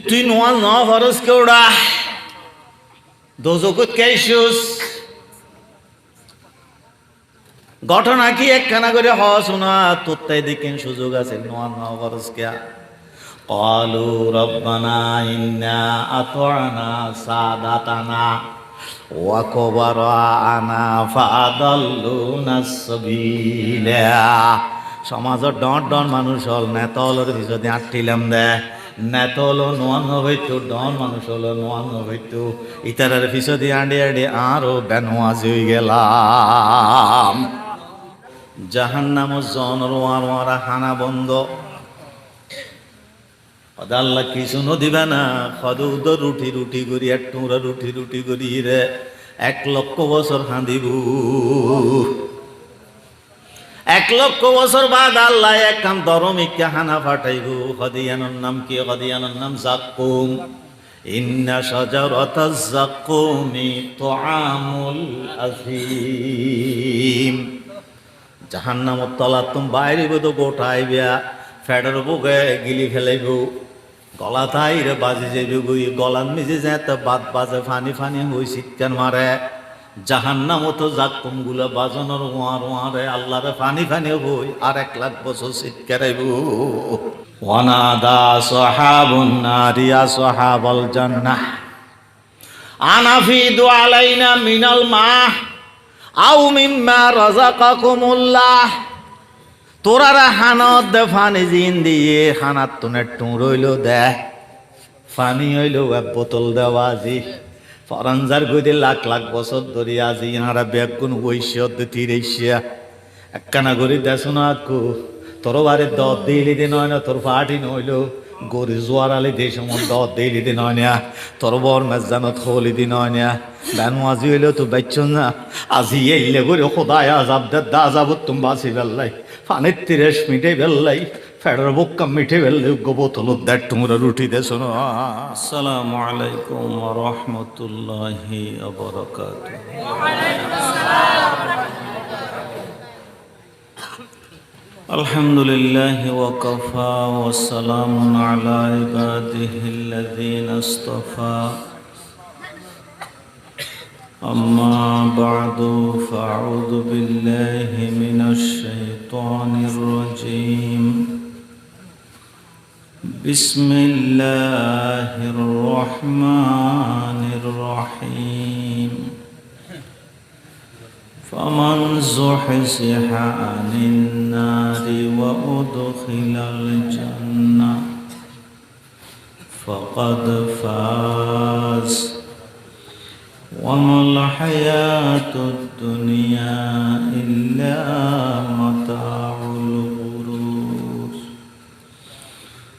তুই নোয়াজ ন ফরজ কেউড়া দোজকত কেসুস ঘটনা কি একখানা করে হ শোনা তোর তাই দেখেন সুযোগ আছে নোয়াজ ন ফরজ কেয়া قالوا ربنا إنا أطعنا سادتنا وكبراءنا فأضلونا السبيل সমাজৰ ডন ডন মানুষ হল নেতলৰ পিছতে আঁঠিলাম দে নেতল নোয়ান হইতো ডন মানুষ হল নোয়ান হইতো ইতারার পিছতে আঁড়ে আঁড়ে আরো বেনোয়াজ হয়ে গেলাম জাহান্নাম জনর ওয়ারা হানা বন্ধ আল্লাহ কিছু দিবে না সদৌদ রুটি রুটি করি এক টুরা রুটি রুটি করি রে 1,00,000 বছর হাঁদিব 1,00,000 বছর বাদ আল্লাহ একখান দরমিকা হানা ফাটাইব হদিয়ানোর নাম কি হদিয়ানোর নাম জাক্কুম ইন্না শাজারাতাজ জাক্কুমি তুআমুল আসিম জাহান্নামত তলা তুম বাইরে তো গোটাইবিয়া ফেডার বুকে গিলি ফেলাইব গলা তাই রে বাজে যাইব গুই গলার মিজে যায় তো বাদ বাজে ফানি ফানি হই চিৎকার মারে জাহান্নাম তো জাক্কুম গুলা বাজানোর ওয়ারে আল্লাহরে ফানি ফানি হই আর 1,00,000 বছর চিৎকারাইব ওয়ানাদা সাহাবুন নারিয়া সাহাবাল জান্নাহ আনাফিদু আলাইনা মিনাল মা আও মিম্মা রাযাকাকুমুল্লাহ তোরারা হানত দে ফানি জিন দিয়ে হানাত তুনে টু রইল দে ফানি হইল এক বোতল দেওয়া আজি ফরানজার গইতে 1,00,000 বছর ধরে আজি ইনারা বেগুন বৈশ্য তিরেশিয়া একখানা গরি দেশ না কু তোর বাড়ির দর দিলি দিন হয় না তোর ফাটি নইল গরি জোয়ার আলি দেশ দর দিলি দিন হয় না তোর বর মেজানত হলি দিন হয় না বেনু আজি হইল তো বেচ না আজি এলে গরি খোদায় আজাব দে দা যাব তুমি বাঁচি বেল্লাই ফানির 30 মিনিটে বেল্লাই ফেডার বুক্কা মিঠে বেল্লে গোবতল দেড় টুমরা রুটি দে শোনো আসসালামু আলাইকুম ওয়া রাহমাতুল্লাহি ওয়া বারাকাতুহু আলহামদুলিল্লাহি ওয়া কাফা ওয়া সালামুন আলা ইবাদিহিল্লাযীনা ইসতাফা أما بعد فأعوذ بالله من الشيطان الرجيم بسم الله الرحمن الرحيم فمن زحزح عن النار وأدخل الجنة فقد فاز وما الحياة الدنيا إلا متاع الغرور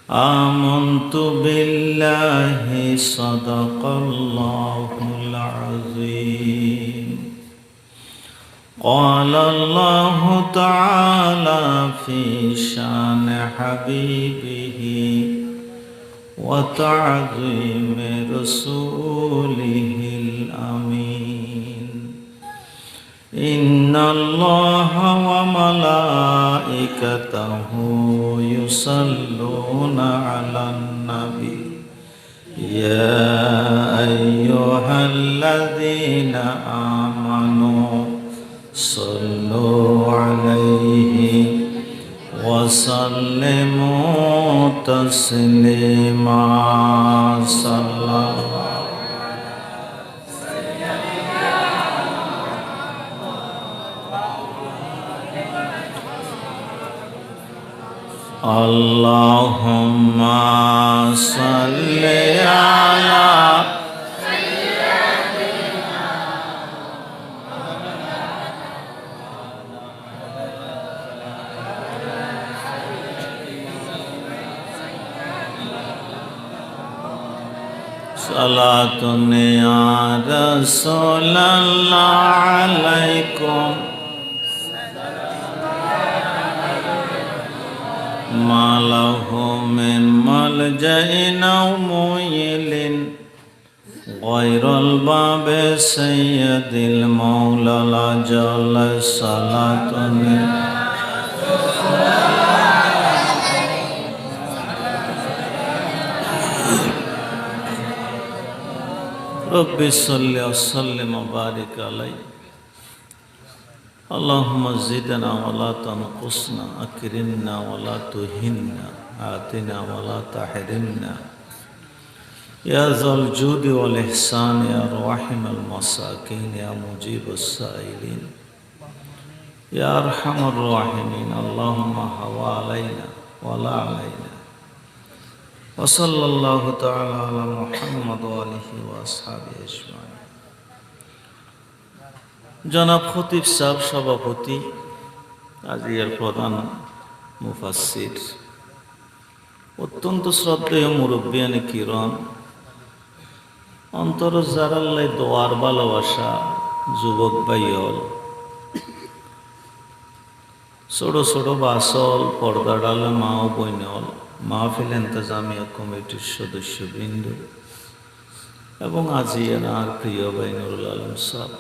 آمنت بالله صدق الله العظيم قال الله تعالى في شان حبيبه وتعظيم رسوله الأمين إن الله وملائكته يصلون على النبي يا أيها الذين آمنوا صلوا عليه وسلموا تسليما صلى اللهم صل على صلاة يا رسول الله عليكم ما له من ملجأ أو موئل غير الباب سيد المولى الأجل صلاة رب صل وسلم وبارك عليه اللهم زدنا ولا تنقصنا أكرمنا ولا تهنا آتنا ولا تحرمنا يا ذا الجود والإحسان يا راحم المساكين يا مجيب السائلين يا أرحم الراحمين اللهم هوى علينا ولا علينا وصلى الله تعالى على محمد وآله وأصحابه أجمعين জনাব খতিব সাহেব সভাপতি আজিয়ার প্রধান মুফাসসির অত্যন্ত শ্রদ্ধেয় মুরব্বিয়ানে কিরম অন্তর জারাল্লাই দোয়ার ভালোবাসা যুবক ভাইয়ল ছোট ছোট বাসল পর্দা ডালে মা ও বইনল মাহফিল ইন্তজামিয়া কমিটির সদস্যবৃন্দ এবং আজিয়ার আর প্রিয় ভাই নুরুল আলম সাহেব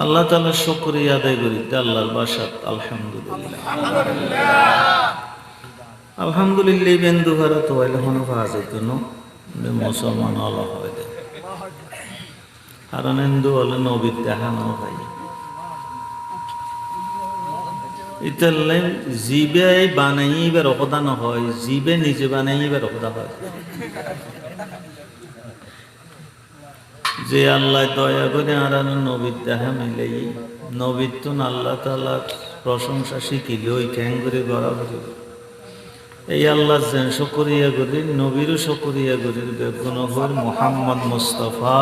আল্লাহ তাআলা শুকরিয়া আদায় করি আল্লাহর বাসাত আলহামদুলিল্লাহ আলহামদুলিল্লাহ বেন্দু ভারত হইলে হনো ফাজে তুনো মুসলমান হলো হবে কারণ হিন্দু হলে নবীর দেখানো ভাই ইতালে জিবে বানাইবার অবদান হয় জিবে নিজে বানাইবার অবদান হয় যে আল্লাহ দয়া করে আর নবীর দেখা মিলেই নবীর তো আল্লাহ তাআলার প্রশংসা শিখিল ওই ক্যাং করে গড়া করি এই আল্লাহ যেন শুকরিয়া করি নবীরও শুকরিয়া করি বেগুনহর মুহাম্মদ মুস্তাফা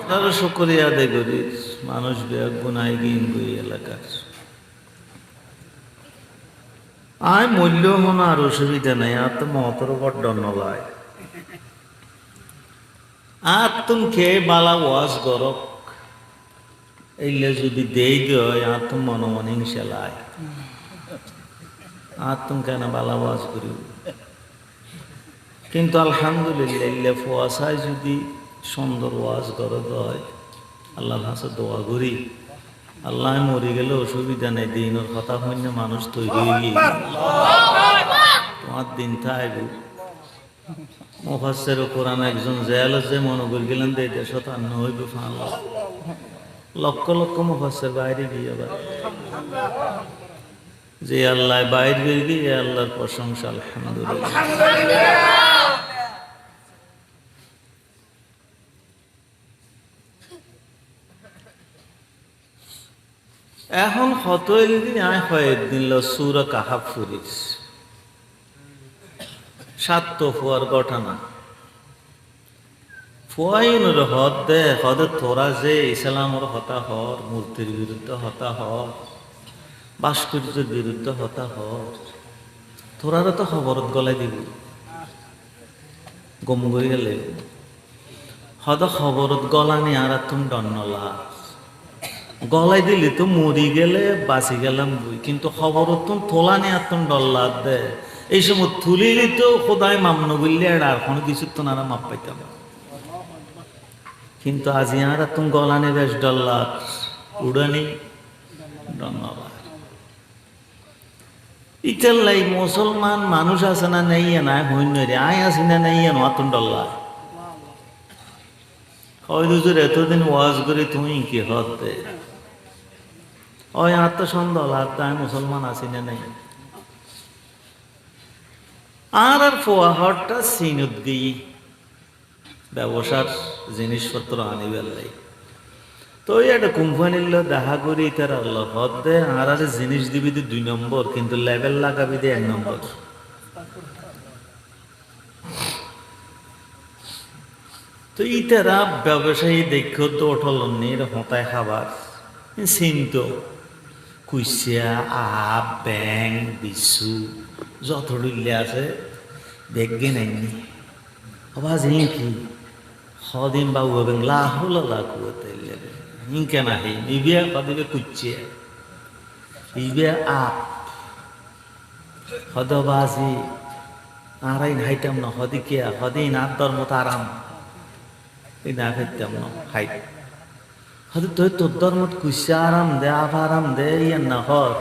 তারও শুকরিয়া আদায় করি মানুষ বেগুনায় গিন গই এলাকার আয় মূল্য মনে আর অসুবিধা নাই আর তো মতর বড্ড নলায় আর তুমি খেয়ে বালা ওয়াজ গরক এইলে যদি দেই দেয় আর তুমি মনে মনে হিংসালায় আর তুমি কেন বালা ওয়াজ করি কিন্তু আলহামদুলিল্লাহ ইল্লে ফুয়াশায় যদি সুন্দর ওয়াজ গরক হয় আল্লাহর কাছে দোয়া করি আল্লাহ মরে গেলে অসুবিধা নেই দিনের কথা হইলে মানুষ তৈরি হয়ে গিয়ে তোমার দিন থাকবে মুফাসসির কোরআন একজন জেল যে মনে করে গেলেন যে এটা শতান্ন হইবে ফান লক্ষ লক্ষ মুফাসসির বাইরে গিয়ে যে আল্লাহ বাইরে গিয়ে আল্লাহর প্রশংসা আলহামদুলিল্লাহ এখন হতইল দিন আয় হয় দিন সূরা কাহাফ ফুরিস সাত ফুয়ার ঘটনা ফুয়াইনের হদ দে হদে তোরা যে ইসলামর হতা হর মূর্তির বিরুদ্ধে হতা হর ভাস্কর্যের বিরুদ্ধে হতা হর তোরার তো খবরত গলাই দিব গম গই গেলে হদ খবরত গলানি আর তুমি ডন্নলা গলাই দিলি তো মরি গেলে বাঁচি গেলাম বই কিন্তু খবরত তুমি তোলানি আর তুমি ডল্লা দে এই সময় তুলিলি তো খোদায় মামন বললে আর কোনো কিছু তো না মাপ পাইতাম কিন্তু আজি আর তুমি গলানে বেশ ডল্লার উড়ানি ধন্যবাদ ইটাল্লাই মুসলমান মানুষ আছে না নেই না হইন রে আয় আসি না নেই নতুন ডল্লা হয়তো এতদিন ওয়াজ করে তুমি কি হতে ওই আত্মসন্দেহ আর তাই মুসলমান আসি না নেই আর আর ফোয়াহরটা সিনুদ দিই ব্যবসার জিনিসপত্র আনিবার লাই তো একটা কোম্পানির লোক দেখা করি তার আল্লাহ হদ দে আর আর জিনিস দিবি দি 2 নম্বর কিন্তু লেভেল লাগাবি দি 1 নম্বর তো ইতারা ব্যবসায়ী দেখো তো ওঠলনির হতায় খাবার চিন্ত কুইসিয়া আপ ব্যাং বিশু যত ডুল্লে আছে দেখবে নাইনি আওয়াজ কি সদিন বাবু হবেন লাহুল লাগুতে ইনকে নাহি নিবিয়া কদিবে কুচিয়ে ইবে আপ হদবাজি আরাই হাইতাম না হদিকিয়া হদিন আদর মতো আরাম এই না খাইতাম না হাই হয়তো তুই তোর ধর্মত কুইসা আরাম দে আরাম দে ইয়ার না হর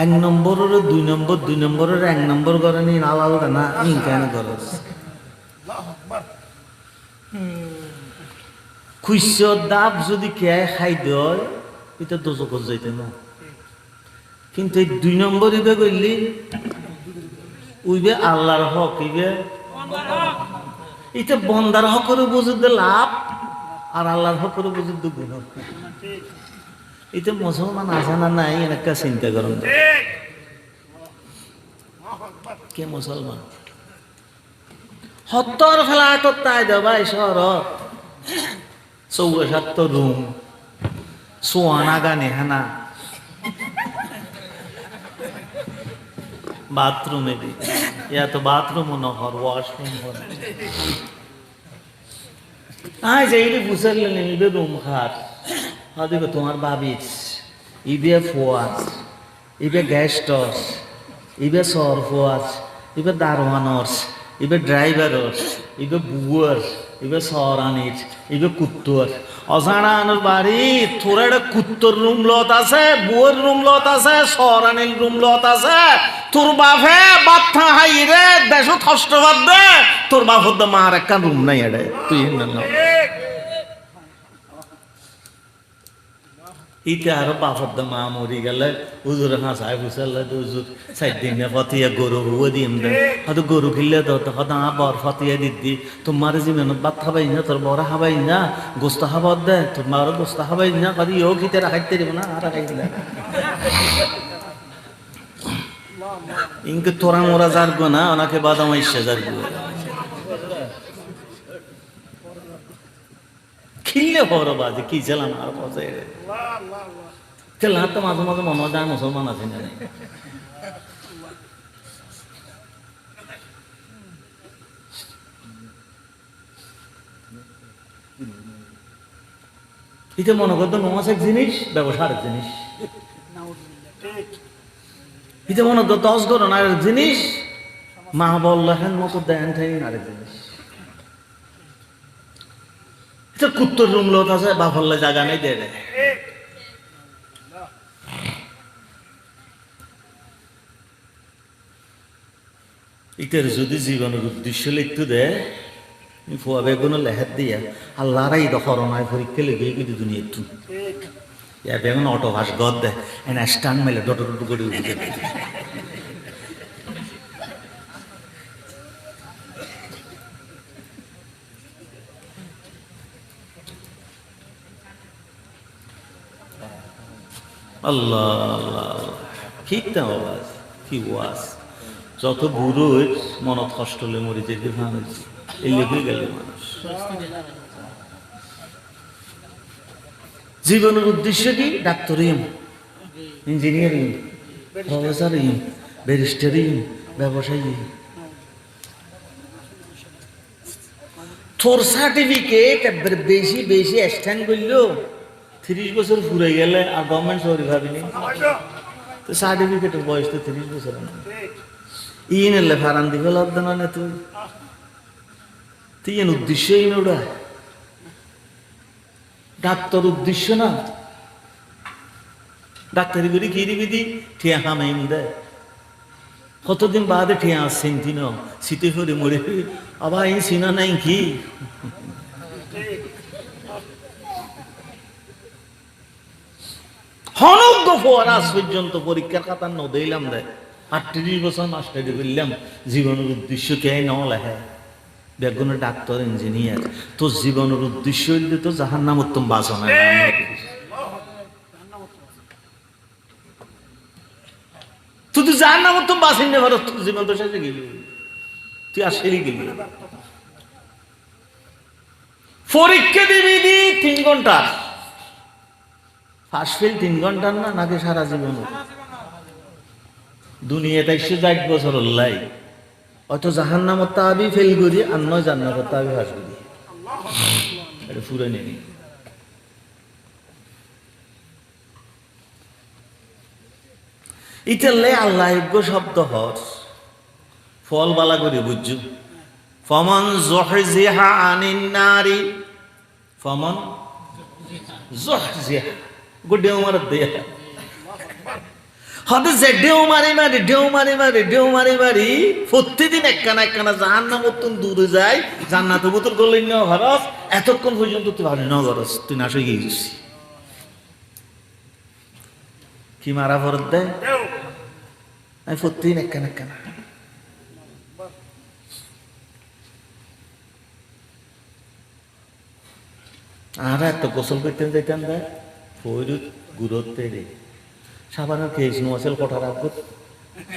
1 নম্বরের 2 নম্বর 2 নম্বরের 1 নম্বর করে নি আলাদা না ইনকান করস খুইস দাব যদি কে খাই দেয় এটা দোজকত যাইতে না, কিন্তু এই 2 নম্বর ইবে করলি উইবে আল্লাহর হক, ইবে এটা বন্দার হকের বুঝতে লাভ আর আল্লাহর হকের বুঝতে গুণ। এটা মুসলমান আছে না নাই একটা চিন্তা করেন কে মুসলমান সত্তর ফ্ল্যাটত তাই দেবাই শহরত 64 রুম সোয়ানা গানে হানা বাথরুমে দি ইয়া তো বাথরুম নহর ওয়াশরুম হর আয় যাইলে বুঝালেন ইবে রুম খাট হাদিকে তোমার বাবিস ইবে ফোয়াস ইবে গেস্টস ইবে সরফোয়াস ইবে দারওয়ানস ইবে ড্রাইভারস ইবে বুয়ার ইবে সরানির ইবে কুত্তর অজানা আনোর বাড়ি তোর একটা কুত্তর রুম লত আছে, বুয়ার রুম লত আছে, সরানির রুম লত আছে। তোর বাপে বাচ্চা হাই রে দেশ থষ্টবাদ দে, তোর বাপর দা মার একটা রুম নাই এডে তুই না ইতে আরো বাপর দা মা মরি গেলে হুজুর হাসায় ফুসাল্লা হুজুর 4 দিন ফতিয়া গরু হুয়া দিন দে হয়তো গরু কিনলে তো হয়তো বর ফতিয়া দিদি তোমার জীবন ভাত খাবাই না, তোর বড় খাবাই না, গোস্ত খাবার দে তোমার গোস্ত খাবাই না, কাদি ইও খিতে রাখাইতে দিব না আর রাখাইতে না ইনকে তোরা মোরা যারগো না ওনাকে বাদাম ইসে যারগো খিললে বড় বাজে কি ছিলাম আর পচে খেলা তো মাঝে মাঝে মনে যায় মুসলমান আছে না এটা মনে করতো নমাজ এক জিনিস ব্যবসা আরেক জিনিস, এটা মনে করতো 10 গরণ আরেক জিনিস, মা বললেন মতো দেন ঠাই আরেক জিনিস। এটা কুত্তর রুম লোক আছে বাফল্লা জায়গা নেই দে দেয় এটার যদি জীবনের উদ্দেশ্য লিখতে দেয় ফুয়া বেগুনো লেহাত দিয়া আল্লাহরাই তো করোনায় পরীক্ষা লেগে কিন্তু দুনিয়া একটু ইয়া বেগুন অটো ভাস গদ দেয় এনে স্টান মেলে ডটো ডটো করে উঠে আল্লাহ আল্লাহ ঠিক আওয়াজ কি ওয়াজ যত বুড়ো মনত কষ্ট হলে মরি যেতে মানুষ এই লেগে গেলে মানুষ জীবনের উদ্দেশ্য কি? ডাক্তারিং, ইঞ্জিনিয়ারিং, প্রফেসরিং, ব্যারিস্টারিং, ব্যবসায়ী। তোর সার্টিফিকেট বেশি বেশি স্ট্যান্ড করলো 30 বছর ফুরে গেলে আর গভর্নমেন্ট সরি ভাবিনি তো সার্টিফিকেটের বয়স তো 30 বছর ইন এলে ফারান দিবে লব্ধ না তুই তুই এন উদ্দেশ্যই না ওটা ডাক্তার উদ্দেশ্য না ডাক্তারি করি কি দিবি দি ঠিয়া হামাইম দেয় কতদিন বাদে ঠিয়া আসছেন তিন শীতে করে মরে আবার এই সিনা নাই কি হনজ্ঞ ফোয়ারাজ পর্যন্ত পরীক্ষার খাতা ন দিলাম দেয় 38 বছর মাস্টারি করলাম জীবনের উদ্দেশ্য কে ন লেখে বেগুনের ডাক্তার ইঞ্জিনিয়ার তোর জীবনের উদ্দেশ্য হইলে তো জাহান্নাম উত্তম বাসনা তুই তো জাহান্নাম উত্তম বাসিন নে ভারত তোর জীবন তো শেষে গেলি তুই আসেলি গেলি পরীক্ষা দিবি দি 3 ঘন্টা ফার্স্ট ফেল 3 ঘন্টার না নাকি সারা জীবন দুনিয়াতে 160 বছর লাই অত জাহান্নামত তাবি ফেল করি আর নয় জান্নাত তাবি ফাঁস করি এটা ফুরে নেই ইতালে আল্লাহ শব্দ হর ফল বালা করে বুঝছু ফমন জহজিহা আনিন নারি ফমন জহজিহা গুডে উমার দেয়া হতে যে ঢেউ মারি মারি ঢেউ মারি মারি ঢেউ মারি মারি প্রতিদিন একখানা জাহান্নাম মতন দূরে যায় জান্নাতের বোতল করলে ন ঘরস এতক্ষণ পর্যন্ত তুই ভালো ন ঘরস তুই না শুয়ে গেছিস কি মারা ফরত দেয় আমি প্রতিদিন একখানা আর এত গোসল করতেন যেতেন দেয় ফৈরুত গুরুত্বে রে সাবানের খেয়েছি মশল কোঠা রাখবো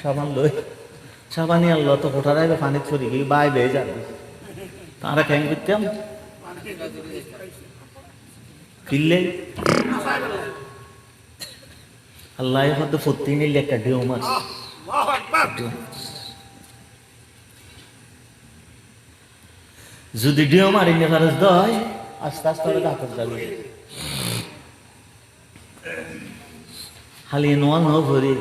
সাবান লই সাবানি আল্লাহ তো কোঠা রাখবে পানি ছড়ি গিয়ে বাই বেয়ে যাবে তারা কেন করতাম কিনলে আল্লাহ হয়তো সত্যি নিলে একটা ঢেউ মাছ যদি ঢেউ মারি নে খরচ দয় আস্তে আস্তে গাতর যাবে হালিয়ে নোয়া ন ভরে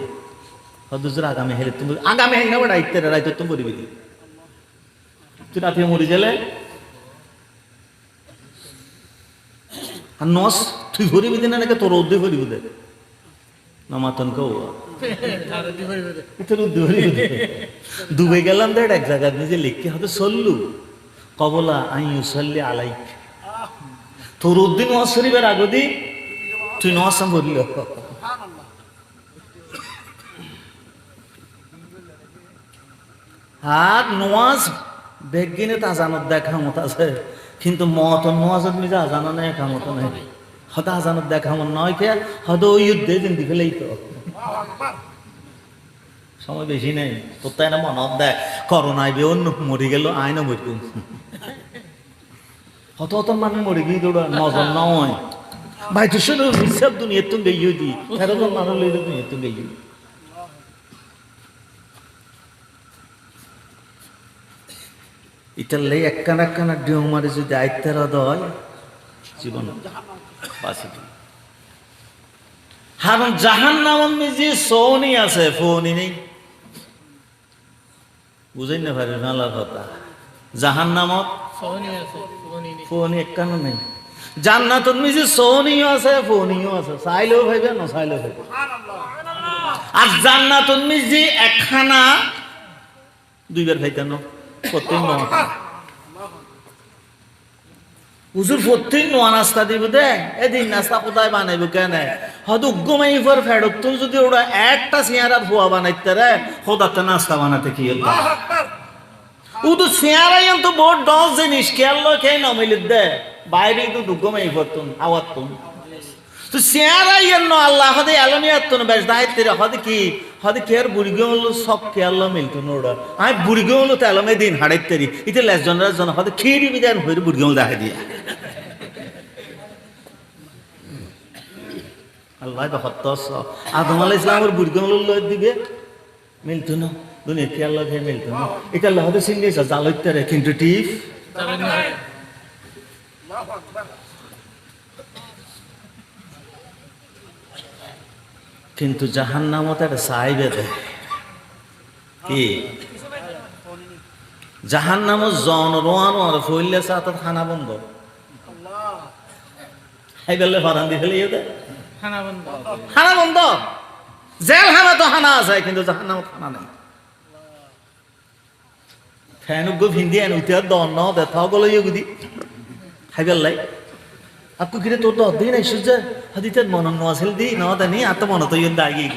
হদুজুর আগামী হেলে তুমি আগামী হেলে না বড় ইত্তের রাইতো তুমি বলিবি তুই রাতে মরি গেলে আর নস তুই ভরিবি দিন নাকি তোর উদ্দে ভরিবি দে না মাতন কেউ ডুবে গেলাম দেখ এক জায়গা নিজে লিখতে হয়তো সল্লু কবলা আই ইউসাল্লি আলাইক তোর উদ্দিন নওয়াজ শরীফের আগদি তুই নওয়াজ বলল আর নওয়াজ বেগিনে তা জানত দেখা মত আছে কিন্তু মতন নওয়াজত নিজে আজানো নেই কামত নেই হয়তো আজানত দেখা মত নয় কে হয়তো ওই যুদ্ধে জিন্দি ফেলেই তো সময় বেশি নেই তোর তাই না মনত দেয় করোনায় বে অন্য মরি গেল আয়না মরি হত হত মানুষ মরে গিয়ে দৌড়া নজর নয় ভাই তুই শুনে হিসাব দুনিয়া তুমি গেই দি এরকম মানুষ লইলে দুনিয়া তুমি গেই এটার লাই একখানা ঢেউ মারে যদি আইতেরা দয় জীবন বাঁচি হারণ জাহান নামন যে সৌনি আছে ফোনই নেই বুঝেন না ভাই মেলার কথা জাহান নামত ফোনই একখানো নেই জান্নাতুন মিজি সৌনিও আছে ফোনিও আছে চাইলেও ভাইবে না চাইলেও ভাইবে আর জান্নাতুন মিজি একখানা দুইবার ভাইতেন প্রত্যেক হুজুর প্রত্যেক নোয়া নাস্তা দিব দে এদিন নাস্তা কোথায় বানাইব কেন হয়তো উগ্গমাই ফর ফেরত তুই যদি ওরা একটা সিয়ারার ফোয়া বানাইতে রে খোদাতে নাস্তা বানাতে কি হল ও তো সিয়ারাই তো বহুত দশ জিনিস খেয়াল খেয়ে নমিলিত দে বাইরে তো দুগ্গমাই ফরতুন আওয়াতুন তো সিয়ারাই ন আল্লাহ হদে এলমিয়াতুন বেশ দায়িত্ব হদে কি হদে কেয়ার বুড়িগে হলো সব কেয়াল মিলতো নোড়া আমি বুড়িগে হলো তো এলমে দিন হাড়াইতেরি ইতে লেস জনরা জন হদে খিড়ি বিদান হইরে বুড়িগে হলো দেখা দিয়া আল্লাহ তো হত্তস আদম আলাইহিস সালামের বুড়িগে হলো লয় দিবে মিলতো না দুনিয়া কেয়াল লাগে মিলতো না এটা আল্লাহ হদে সিঙ্গে জালইতেরে কিন্তু টিফ কিন্তু জাহান্নামত একটা চাইবে দেয় কি জাহান্নামত জন রোয়ানো আর ফইলে সাথে খানা বন্ধ হাই বেলে ফারান দি ফেলে ইয়ে খানা বন্ধ জেল খানা তো খানা আছে কিন্তু জাহান্নামত খানা নেই ফ্যান গো ভিন্দি আন উঠে দন ন দেখা গলো ইয়ে গুদি হাই বেলাই আপু কিরে তোর তো অর্ধেক নাই সূর্য হাদিতের মন নওয়াছিল দি ন দানি আত মন তো ইয়ে দাগি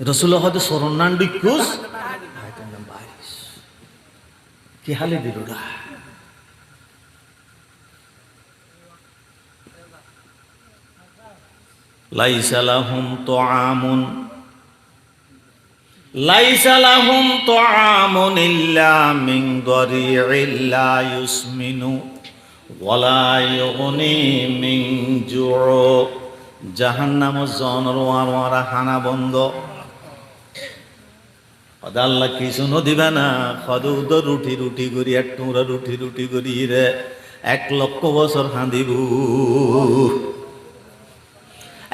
রসুল হয়তো সরন্নান ডিকুস কি হালে দিলুরা লাইসা লাহুম তুআমুন লাইসা লাহুম তুআমুন ইল্লা মিন দরি'in লা ইউসমিনু ওয়ালা ইউগনি মিন জু' জাহান্নাম জনরা খানা বন্ধ আল্লাহ কিছু দিবে না খদুদ রুটি রুটি করি এক টুরা রুটি রুটি করি রে 1,00,000 বছর হাঁদিব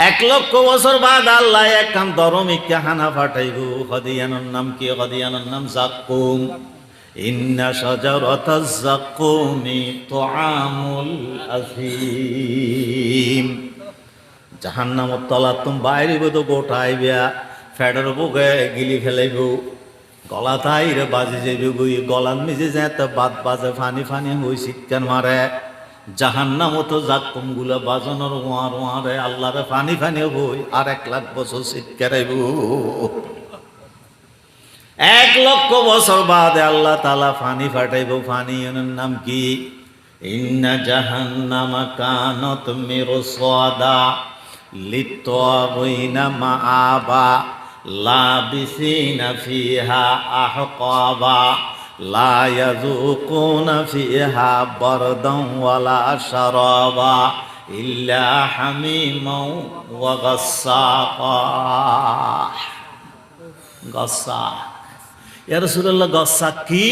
1,00,000 বছর বাদ আল্লাহ একখান দরমিকে হানা ফাটাইব হদিয়ানোর নাম কি হদিয়ানোর নাম জাক্কুম ইন্না শাজারাতাজ জাক্কুমি তুআমুল আসীম জাহান্নামত তলার তুম বাইরে তো গোটাই বিয়া ফেডার বুকে গিলি ফেলাইব গলা তাইরে বাজে যাইব গুই গলার মিজে যায় তো বাদ বাজে ফানি ফানি হই চিৎকার মারে জাহান্নামত জাক্কুম গুলা বাজনের ওয়ার ওয়ারে আল্লাহরে ফানি ফানি হই আর 1,00,000 বছর চিৎকারাইব 1,00,000 বছর বাদে আল্লাহ তাআলা ফানি ফাটাইব ফানি এর নাম কি ইন্না জাহান্নামা কানাত মিরসাদা লিত্তাগিনা মাআবা লাবিসিনা ফিহা আহকাবা লা ইয়াযুকুনা ফিহা বারদান ওয়ালা শারাবা ইল্লা হামিমান ওয়া গাসসাকা গাসসাক ইয়া রাসূলুল্লাহ গাসসাক কি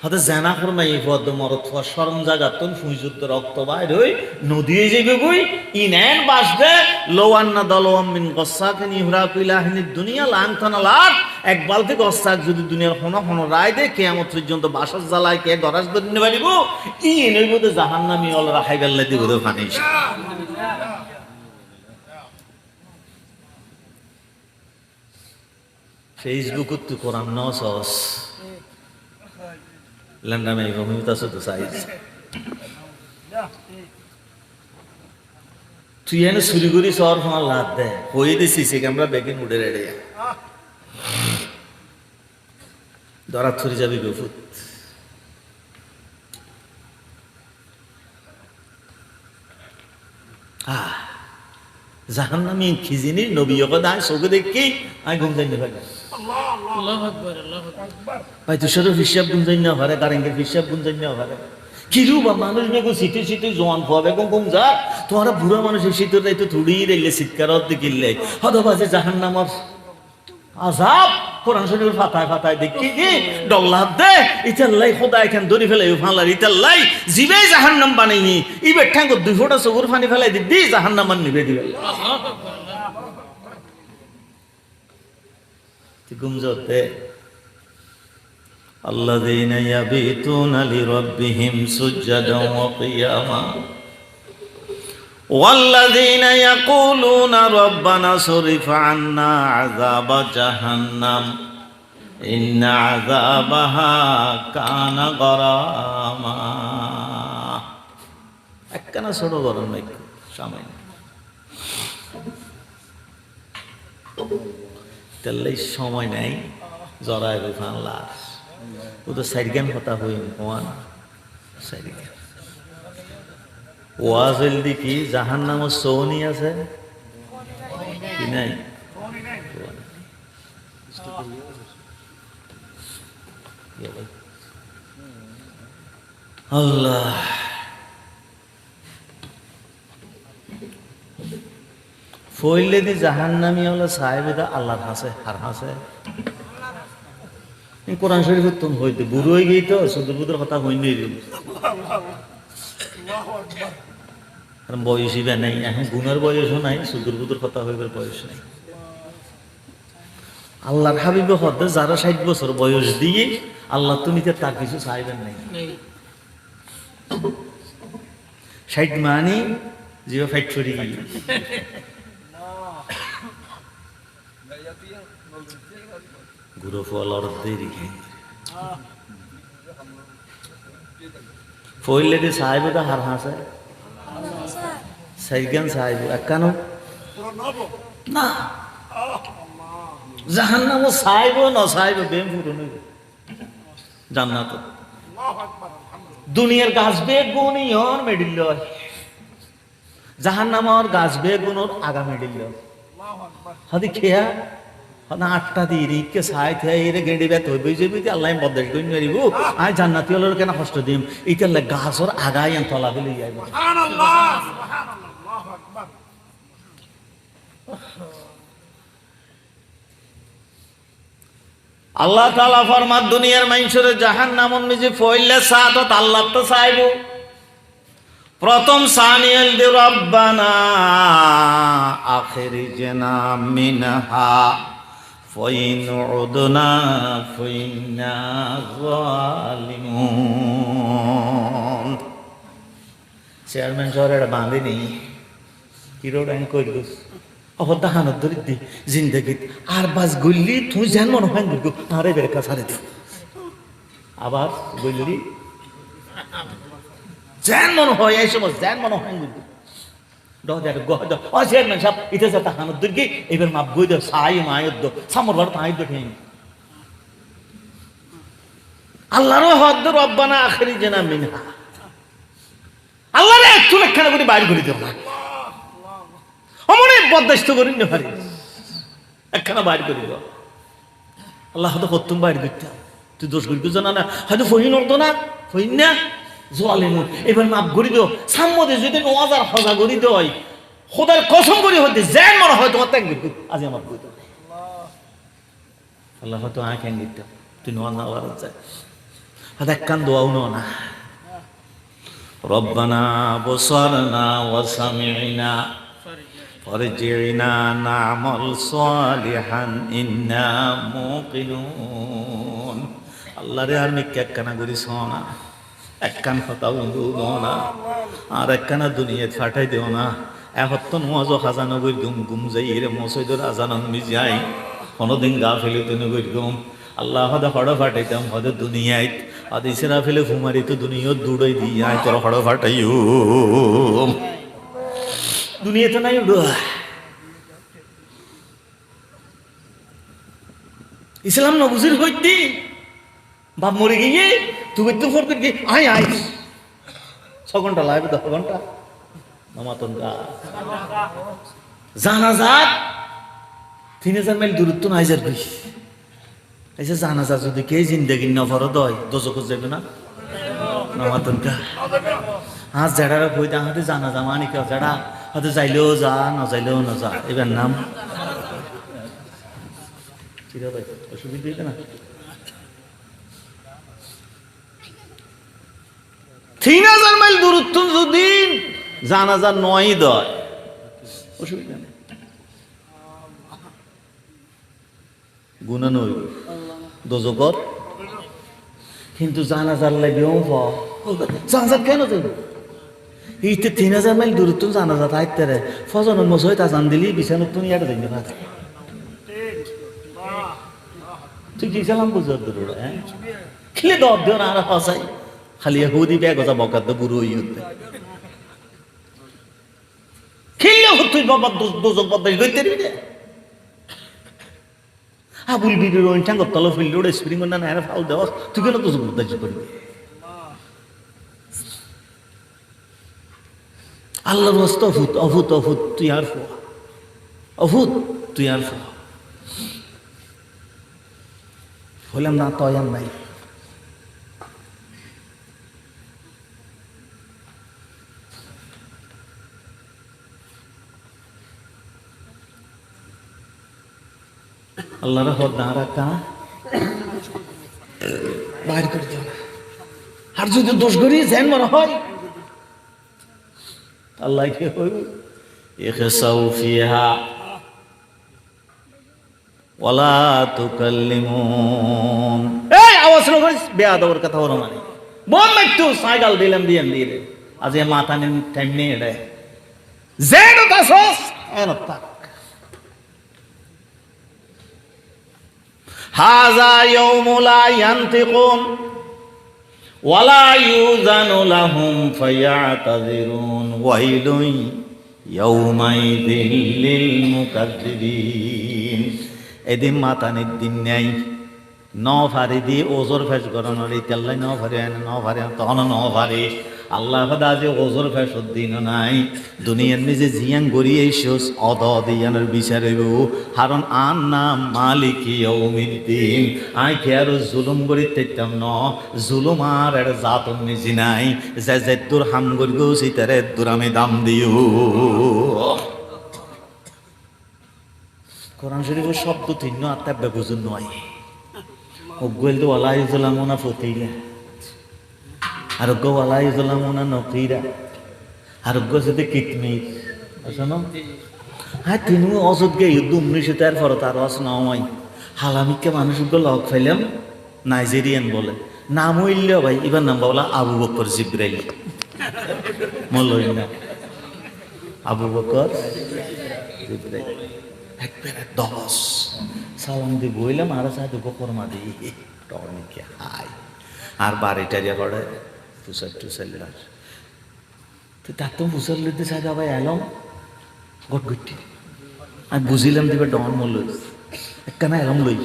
হতে জানা করমা এই পদ মরত শরম জাগাতন ফুইজুদ্দ রক্ত বাইর হই নদীয়ে যাবে কই ইনান বাসবে লোয়ান্না দলওয়াম মিন গাসসাকিন ইহরাকু ইলাহিনিদ দুনিয়া লানতানা লাট এক বালতি গাসসাক যদি দুনিয়ার কোন রায় দে কিয়ামত পর্যন্ত বাসর জ্বালায় কে গরাজ দিন পারিব ই এর মধ্যে জাহান্নামী অলরা খাইবেল্লা দিব দে পানি ফেসবুকত তো কোরআন নসস লন্ডন में घूमता सो तो साइज तू ये ना सुरीगुरी सौर फॉल लाते हैं कोई भी सीसी कैमरा बैकिंग उड़े रेडे हैं दौरा थोड़ी जाबी बेफुत জাহান্নামী খিজিনি নবীও দাই চোখে দেখি আমি ঘুম যাই না ভাই আল্লাহু আকবার আল্লাহু আকবার ভাই তুষার হিসাব গুণ যাই না পারে কারেঙ্গের হিসাব গুণ যাই না পারে কিরু বা মানুষ বেগো সিটে সিটে জোয়ান ফোয়া বেগম ঘুম যা তোরা বুড়া মানুষের শীতের রাইতে থুড়ি রাইলে চিৎকারত দিকিলে হদবাজে জাহান্নামর আযাব কোরআন শরীফের ফাতায় ফাতায় দেখি কি ডল্লা দে ইতাল্লাই খোদা এখান দড়ি ফেলাই ফালার ইতাল্লাই জিবে জাহান্নাম বানাইনি ইবে ঠ্যাঙ্গ দুই ফোঁটা চকুর পানি ফেলাই দিবি জাহান্নাম নিবে দিবে গুমজতে আল্লাযীনা ইয়াবিতুনা লিরাব্বিহিম সুজদান ওয়া কিয়ামা والذين يقولون ربنا صرف عنا عذاب جهنم إن عذابها كان غراما একখানা ছোট গরম নাই সামান্য তাহলে সময় নাই জরায় বিফান লাশ ও তো সাইডগান কথা হইন কোয়ান সাইডগান ওয়াজল দেখি জাহান্নামের সৌনি আছে কি নাই আল্লাহ ফইলে দি জাহান্নামী হলো সাহেবেদা আল্লাহর হাসে আর হাসে কোরআন শরীফের তুমি হইতে বুড়ো হয়ে গেই তো সুদূর বুদুর কথা হইনি বয়সই বা নাই এখন গুণের বয়সও নাই সুদূর বুদুর কথা হইবার বয়স নাই আল্লাহর হাবিবে হতে যারা 60 বছর বয়স দিয়ে আল্লাহ তুমি তার কিছু চাইবেন নাই 60 মানে জিও ফ্যাক্টরি গুরু ফলার দেরি ফইলে দি সাহেব তো হার হাসে সাইগান সাহেব একানো না জাহান্নাম সাহেব না সাহেব বেম ফুরনো জান্নাত দুনিয়ার গাছ বেগুন ইয়ন মেডিল জাহান্নামর গাছ বেগুনর আগা মেডিল হাদি খেয়া না 8টা দি রিকে সাই থাইরে গেডি বেত হইবে যাবি আল্লাহ বদেশ কই নিব আই জান্নাতি হলোর কেন কষ্ট দিম ইতালে গাছর আগাই আন তলা দিলে যাইব সুবহানাল্লাহ সুবহানাল্লাহ আল্লাহু আকবার আল্লাহ তাআলা ফরমান দুনিয়ার মানুষের জাহান্নামন নিজে ফইলে সাদত আল্লাহ তো চাইবো প্রথম সানিয়াল দি রব্বানা আখিরিজনা মিনহা ফাইন উদনা ফাইন্না যালিমুন চেয়ারম্যান সাহেব এটা বাঁধেনি হিরো ডাইন কইলুস অবদা হানত ধরি দি জিন্দগিত আর বাস গল্লি তুই জান মনে হয় গুলগু আরে বেরকা ছাড়ে দি আবার গল্লি জান মনে হয় এই সময় জান মনে হয় গুলগু দর গহ দ ও চেয়ারম্যান সাহেব ইতে যা হানত ধরি এবার মাপ গই দ সাই মায়দ সামর বার তাই দেখেন আল্লাহর হদ রব্বানা আখরিজনা মিনহা আল্লাহর একটু লেখানা করে বাইর করে দেব না অমনে বদদাস্ত করি না পারি একখানা বাইর করে দাও আল্লাহ হয়তো কত্তুম বাইর করতে তুই দোষ করি জানা না হয়তো ফহিন হতো না ফহিন না জোয়ালে এবার মাপ করি দিও সাম্মদে যদি ৯০০০ হজা করি দেয় খোদার কসম করি হতে জ্যান মনে হয় তোমার ত্যাগ করতে আজ আমার কই দাও আল্লাহ হয়তো আঁক হ্যাং দিতে তুই ৯০০০ যায় হয়তো এক কান দোয়াও না রব্বানা বসারনা ওয়াসামি'না ফারজি'না না'মাল সালিহান ইন্না মুকিনুন আল্লাহ রে আর মিকে একখানা করি সোনা একখান হতাও না আর একখানা দুনিয়াত ফাটাই দিও না এহত্ত নওয়াজ খাজানো গই গুম গুম যাই রে মসজিদের আজান আমি যাই কোনদিন গাফিলি তুমি গই গুম আল্লাহ হদা হড় ফাটাইতাম হদা দুনিয়ায় আদি ইসরা ফেলে ফুমারি তো দুনিয়া দৌড়াই দি আয় তোর হড় ফাটাইও দুনিয়া তো নাই উড়ো ইসলাম নবুজির হইতি বাপ মরে গিয়ে তুই তো ফোর করে আয় আয় 6 ঘন্টা লাগবে 10 ঘন্টা নামাতন গা জানাজাত 3000 মাইল দূরত্ব নাই যাবি ऐसे जाना जा যদি কে জিন্দেগি নফরদ হয় দোজখ যাবে না নামাতন গা আজ যারা কইতা হাতে জানা যা মানি কে যারা হাতে যাইলেও যা না যাইলেও না যা এবার নাম ঠিক আছে অসুবিধা হইবে না 3000 মাইল দূরত্ব যদি জানাজা 9 দয় অসুবিধা নেই গুনাহ নই দোজখর কিন্তু জানাজার লাগেও জানাজা কেন যাইব এইতে 3000 মাইল দূরত্ব জানাজা থাকতে রে ফজরের মসজিদ আজান দিলি বিছানো তুমি ইয়াটা যাইবে না তুই কি সালাম বুঝার দূর হ্যাঁ খেলে দব দিও না আর হসাই খালি হুদি ব্যাগ গজা বকাত বুড়ো হইতে খেললে তুই বাবা দোজখ বদল হইতে রে আবুল বিবির ওইটাং তল ফিল্ড রোড স্প্রিং না না ফাউল দেওয়া তুই কেন দোজখ বদল করবি আল্লাহর ওয়াস্তে অভূত তুই আর ফো অভূত তুই আর ফো হলাম না তয়াম নাই আল্লাহর হদ না রাখা বাইর করে দিও না আর যদি দোষ করি জেন মনে হয় আল্লাহ কি হইব ইখসাউ ফিহা ওয়ালা তুকাল্লিমুন এই আওয়াজ করিস বেয়াদবের কথা ওর মানে বল একটু সাইকেল দিলাম দিয়ে আজ এ মাথা নিন টাইম নেই রে জেন দাসস এনতা হাযা ইয়াউমু লা ইয়ানতিকুন ওয়ালা ইউযানু লাহুম ফায়াতাযিরুন ওয়াইলুন ইয়াউমাইযিল লিল মুকাজ্জিবিন এদিন মাতানির দিন নাই ন ফারি দি ওজোর ফেস গরনারি তেল্লাই ন ফারি তখন ন ফারি আল্লাহ খোদা যে ওজোর ফেস দিন নাই দুনিয়ার নিজে জিয়াং গড়িয়ে এসোস অদ দিয়ানের বিচারেব হারণ আন নাম মালিক ইয়াউমিদ্দিন আই খেয়ার জুলুম গড়ি তেতাম ন জুলুম আর এর জাতন নিজি নাই যে দূর হাম গড়ি গো সিতারে দূর আমি দাম দিও কোরআন শরীফের শব্দ তিন্ন আত্মা বুঝুন নয় অগ্গল তো ওয়ালা ইজলামুনা ফতিলা আরোগ্য ওয়ালা ইজলামুনা নকিরা আরোগ্য সাথে কিতমির শোনো হ্যাঁ তিনি অযোগ্য যুদ্ধ 1913 পর তার রস নয় হালামিকে মানুষগুলো লক ফাইলাম নাইজেরিয়ান বলে নাম হইল ভাই এবার নাম বলা আবু বকর জিব্রাইল মলই না আবু বকর জিবরাইল একবারে দবস সালাম দি বইলাম আর সাথে বকর মা দি টনিকে হাই আর বাড়িটা যে করে পুষার টুসাল্লার তো তার তো মুসল্লিতে সাথে আবার এলাম গটগটি আমি বুঝিলাম দিবে ডন মল একখানা এলাম লই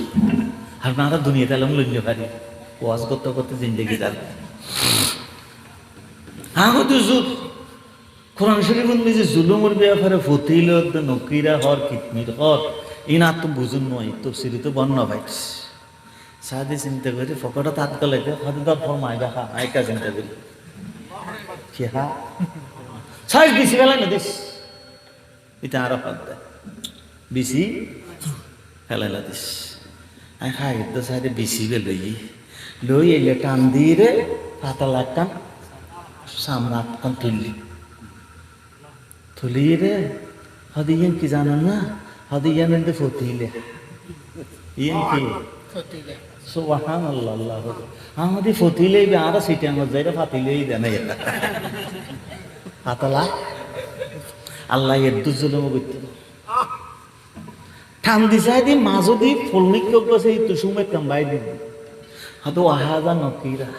আর না দুনিয়াতে এলাম লইলে পারি ওয়াজ করতে করতে জিন্দগি যাবে হ্যাঁ হতো জুত কোরআন শরীফ যে জুলুমের ব্যাপারে ফতিল নকিরা হর কিতমির হর ই না তো বুঝুন নয় তো সিরি তো বন্য ভাইস সাদে চিন্তা করে ফকটা তাত গলে হয়তো তার ফরমাই দেখা আইকা চিন্তা করি কি হা সাইজ বেশি ফেলাই না দিস এটা আরো হাত দেয় বেশি ফেলাই না দিস আমি খাই তো সাইডে বেশি লই এলে টান দিয়ে রে পাতা লাগতাম সামনে আটকান তুলি রে হদি ইয়ান কি জানেন না হদি ইয়ান এনে ফতিলে ইয়ান কি সুবহানাল্লাহ আল্লাহ আমাদের ফতিলেই আর সিটি আমার যাইরা ফাতিলেই দেন পাতলা আল্লাহ এর দুজলম করতে টান দিছাই দি মাঝো দি ফলনিক গছে এই তুসুমে কাম্বাই দিব হয়তো আহাজা নকিরা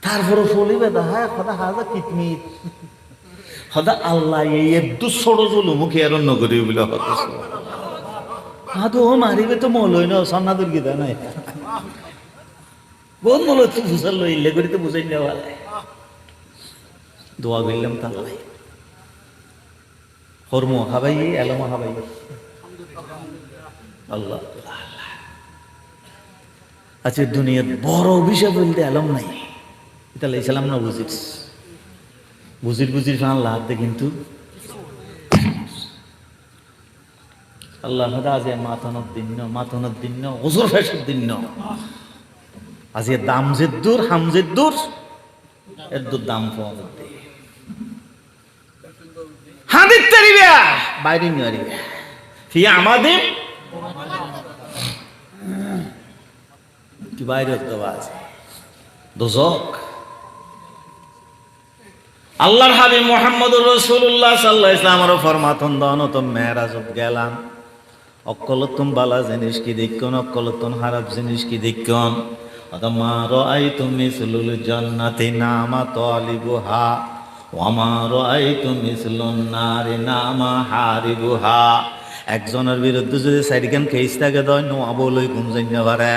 তারপরে ফলিবে দেখা সদা হাজা কিতমিত সদা আল্লাহ এই দু ছোড়ো জলু মুখে আর অন্য করি বলে হতো হাতো ও মারিবে তো মলই না সন্না দুর্গিতা নাই বহুত মল তুই বুঝাল ইল্লে করি তো বুঝাই নেওয়া দোয়া করলাম তাল্লাই হরমো হাবাই এলমো হাবাই আল্লাহ আচ্ছা দুনিয়ার বড় বিষয় বলতে এলম নাই তাহলে ইসলাম না বুঝির ফান লাগতে কিন্তু আল্লাহ আজ মাথানোর দিন ওজোর ফেসের দিন আজ দাম জেদ্দুর হাম জেদ্দুর এর দাম পাওয়া যাবে হাদির তারিবা বাইরে নিয়ে ফি আমাদের কি বাইরে তো আছে দোজক আল্লাহর হাবিব মুহাম্মদুর রাসূলুল্লাহ সাল্লাল্লাহু আলাইহি ওয়াসাল্লামের ফরমাতন দান তো মেরাজত গেলাম অকলতুম বালা জিনিস কি দেখুন অকলতুন খারাপ জিনিস কি দেখুন মা রাআইতু মিসলুল জান্নাতি নামা তালিবুহা ওয়া মা রাআইতু মিসলুন নারি নামা হারিবুহা একজনের বিরুদ্ধে যদি সাইডখান কেস থাকে দয় নো বলই কোন জানি পারে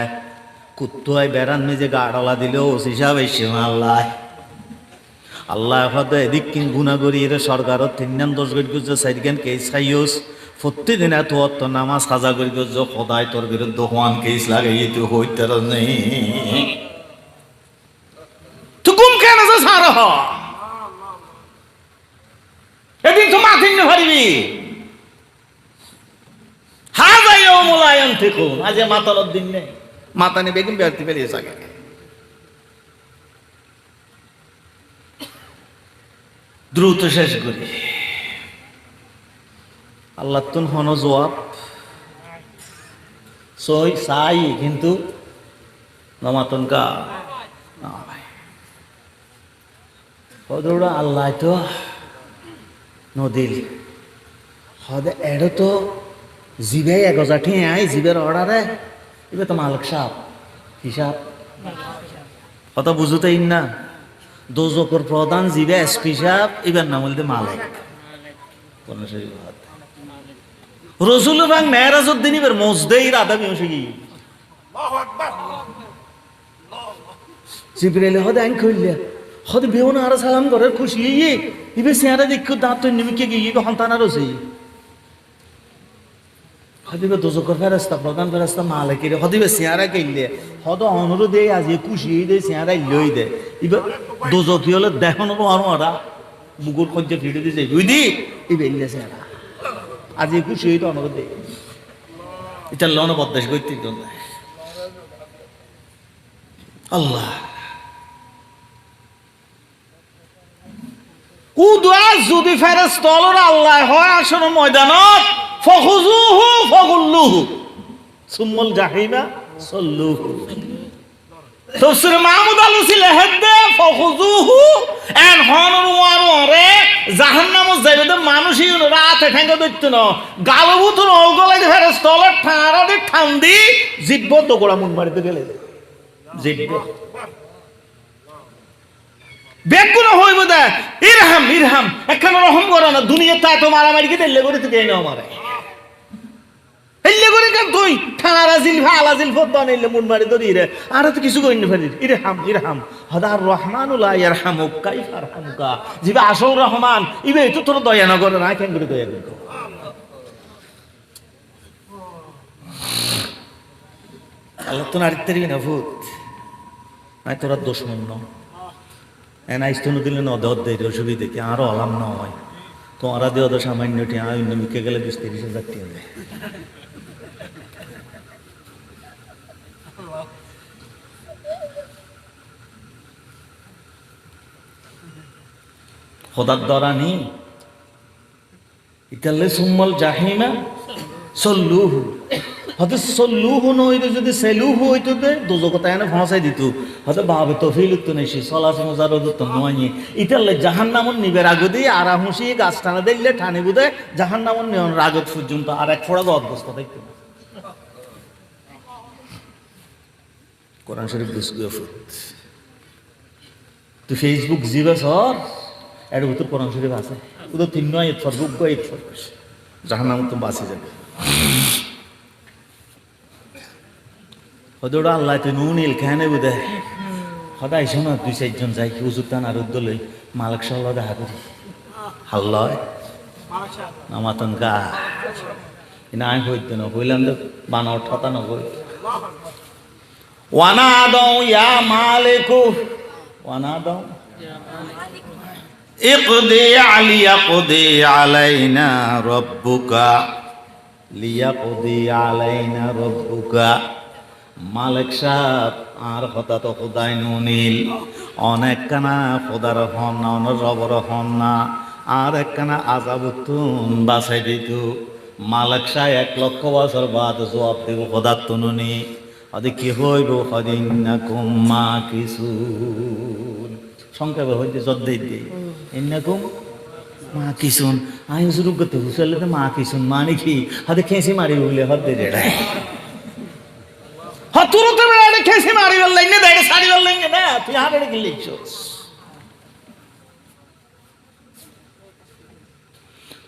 কুত্তুয়াই বেড়ান নিজে গাড়লা দিলেও হিসাব এসে আল্লাহ আল্লাহ হয়তো এদিক কিন গুণা করি এর সরকারত 3-10 গজ গুজ সাইডখান কেস খাইওস প্রতিদিন এত অত নামাজ খাজা করি গজ খোদাই তোর বিরুদ্ধে হওয়ান কেস লাগাই তুই হইতে নেই তুই গুম কেন যে সার এদিন তো মাথিন পারিবি হাজাইও মোলায়ন থেকে আজ মাতালর দিন নেই মাতা নে বেগুন বেরতে পেরিয়ে থাকে দ্রুত শেষ করি আল্লাহ তুন হন জবাব সই সাই কিন্তু নমাতন কা হদৌড়া আল্লাহ তো নদীল হদে এড়ো তো জিবে 1000 ঠিয়ে আই জিবের অর্ডারে এবার তো মালিক সাহেব হিসাব কথা বুঝতেই না দোজকর প্রধান জিবে এসপি সাহেব এবার নাম বলতে মালিক রসুল বাং মেহরাজউদ্দিন এবার মসদেই রাধা মিশে গিয়ে জিবরাইল হদে আইন কইলে হদে বেউনা আর সালাম করে খুশি ইয়ে ইবে সিয়ারা দেখো দাঁত নিমিকে গিয়ে হন্তানা রসি হদিবে দোজকর ফেরেশতা প্রধান ফেরেশতা মালিকের হদিবে সিয়ারা কইলে হদ অনুরোধ এই আজ খুশি দে সিয়ারা লই দে ইবে দোজকি হলে দেখনো আর মারা মুগুর কজ্জে ফিড়ে দিছে বুঝদি এই বেললে সিয়ারা আজ খুশি হইতো অনুরোধ দে এটা লন বদদেশ কইতে দন আল্লাহ উদা যদি ফেরেশতা হলো আল্লাহ হয় আসলে ময়দানত ফখুজুহু ফগুল্লুহু সুম্মাল জাহিমা সাল্লুহু তফসির মাহমুদ আলুসি লেহেদে ফখুজুহু এন হনর ওয়ারে জাহান্নামে যাইবে তো মানুষই রাতে ঠেঙ্গা দইতো না গালবুত নগলাই ফেরেস তলে ঠাড়া দি ঠান্দি জিব্ব দগড়া মুন মারিতে গেলে জিব্ব বেগুন হইব দা ইরহাম ইরহাম একখানা রহম করো না দুনিয়া তা তো মারামারি কি দিলে করে তুই না আমারে এলে করে কেন তুই ঠাড়া জিলফা আলা জিলফা দনেলে মুন মারি দরি রে আর তো কিছু কইনি ফেরি ইরহাম ইরহাম হাদার রহমানুল লা ইয়ারহামুক কাইফা রহমুকা জিবা আসল রহমান ইবে তো তোর দয়া না করে না কেন করে দয়া করো আল্লাহ তো নারী তেরি না ভূত নাই তোরা দুশমন ন এনাইস্তনু দিলে ন দদ দেই অসুবিধা কি আরো আলাম না হয় তোরা দিয়ে ওদের সামান্য টি আই মিকে গেলে 20-30 হাজার টাকা দেয় খোদার দরানি ইতালে সুম্মাল জাহিমা সল্লুহু হয়তো সল্লুহু নইলে যদি সেলুহু হইতো দে দোজকতা এনে ফাঁসাই দিত হয়তো ভাবে তফিল উত্তর নেই সলাস মজার তো নয় ইতালে জাহান্নামন নিবের আগদি আর হুঁসি গাছ টানা দিলে ঠানি বুধে জাহান্নামন নিয়ন রাগত পর্যন্ত আর এক ফোড়া অবস্থা দেখতো কোরআন শরীফ বুঝগুয়ে ফুট তুই ফেসবুক জিবে সর এর ভিতর কোরআন শরীফ আছে ওদের 3 আয়াত ফরবুক গো 1 ফরবুক জাহান্নাম তো বাঁচি যাবে হদোড়া আল্লাহ তুই নুনিল কেনে বুঝে সদাই শোনা 2-4 জন যাই কি উজুতান আর উদ্দলই মালিক সাল্লাহ দেখা করি হাল্লয় নামাতন গা না আমি হইতো না হইলাম তো বানাও ঠতানো হই ওয়ানা দাও ইয়া মালিকু ওয়ানা দাও ইকদি লিয়াকদি আলাইনা রাব্বুকা লিয়াকদি আলাইনা রাব্বুকা মালিক সাহেব আর কথা তো খোদাই নুনিল অনেক কানা খোদার হন না অনেক রবর হন না আর একখানা আজাবুতুন বাসাই দিত মালিক সাহেব 1 লক্ষ বছর বাদ জবাব দেব খোদার তো নুনি আদি কি হইব হদিন্নাকুম মা কিছু সংক্ষেপে হইতে জদ্দেই দিই ইন্নাকুম মা কিসুন আমি শুরু করতে হুসলে তো মা কিসুন মানে কি হাতে খেঁসি মারি বলে হদ্দে রেড়ায় তুরতে বেড়াড়ে খেঁসি মারি বললেন না দেড়ে সারি বললেন না তুই হাড়ে গেলে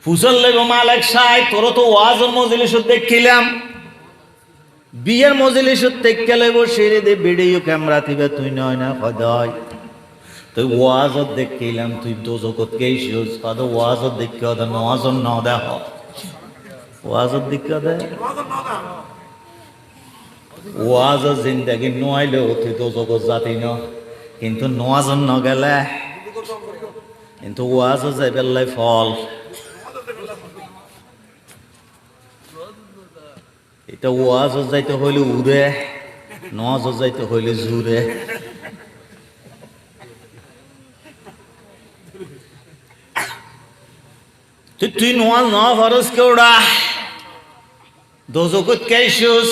ফুসল লেগো মালিক সাহেব তোর তো ওয়াজ মজলিস দেখিলাম বিয়ের মজলিস দেখতে লেগো সেরে দে ভিডিও ক্যামেরা থিবে তুই নয় না খদাই তুই ওয়াজত দেখিলাম তুই দোজকত গেছিস কত ওয়াজত দেখে ওদা নওয়াজন ন দেখ ওয়াজত দেখে দে ওয়াজত জিন্দাগি নইলেও তুই দোজকত জাতি ন কিন্তু নওয়াজন ন গেলে কিন্তু ওয়াজত যাই বেলাই ফল এটা ওয়াজত যাইতে হইলে উড়ে নওয়াজত যাইতে হইলে জুড়ে তুই নোয়াজ ন ফরজ কেউড়া দোজকত কেছিস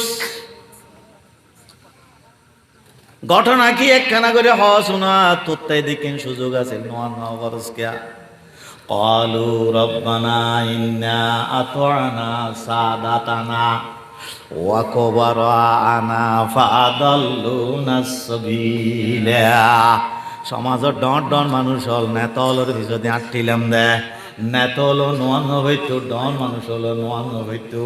ঘটনা কি একখানা করে হ শোনা তোর তাই দেখিন সুযোগ আছে নোয়া ন ফরজ কে ক্বালু রব্বানা ইন্না আতআনা সাদাতানা ওয়া কুবারানা ফাদাল্লুনা সাবিলা সমাজৰ ডন মানুষ হল নেতলৰ পিছতে আঁটিলাম দে নেতল নোয়ান্ন হইতো ডন মানুষ হলো নোয়ান্ন হইতো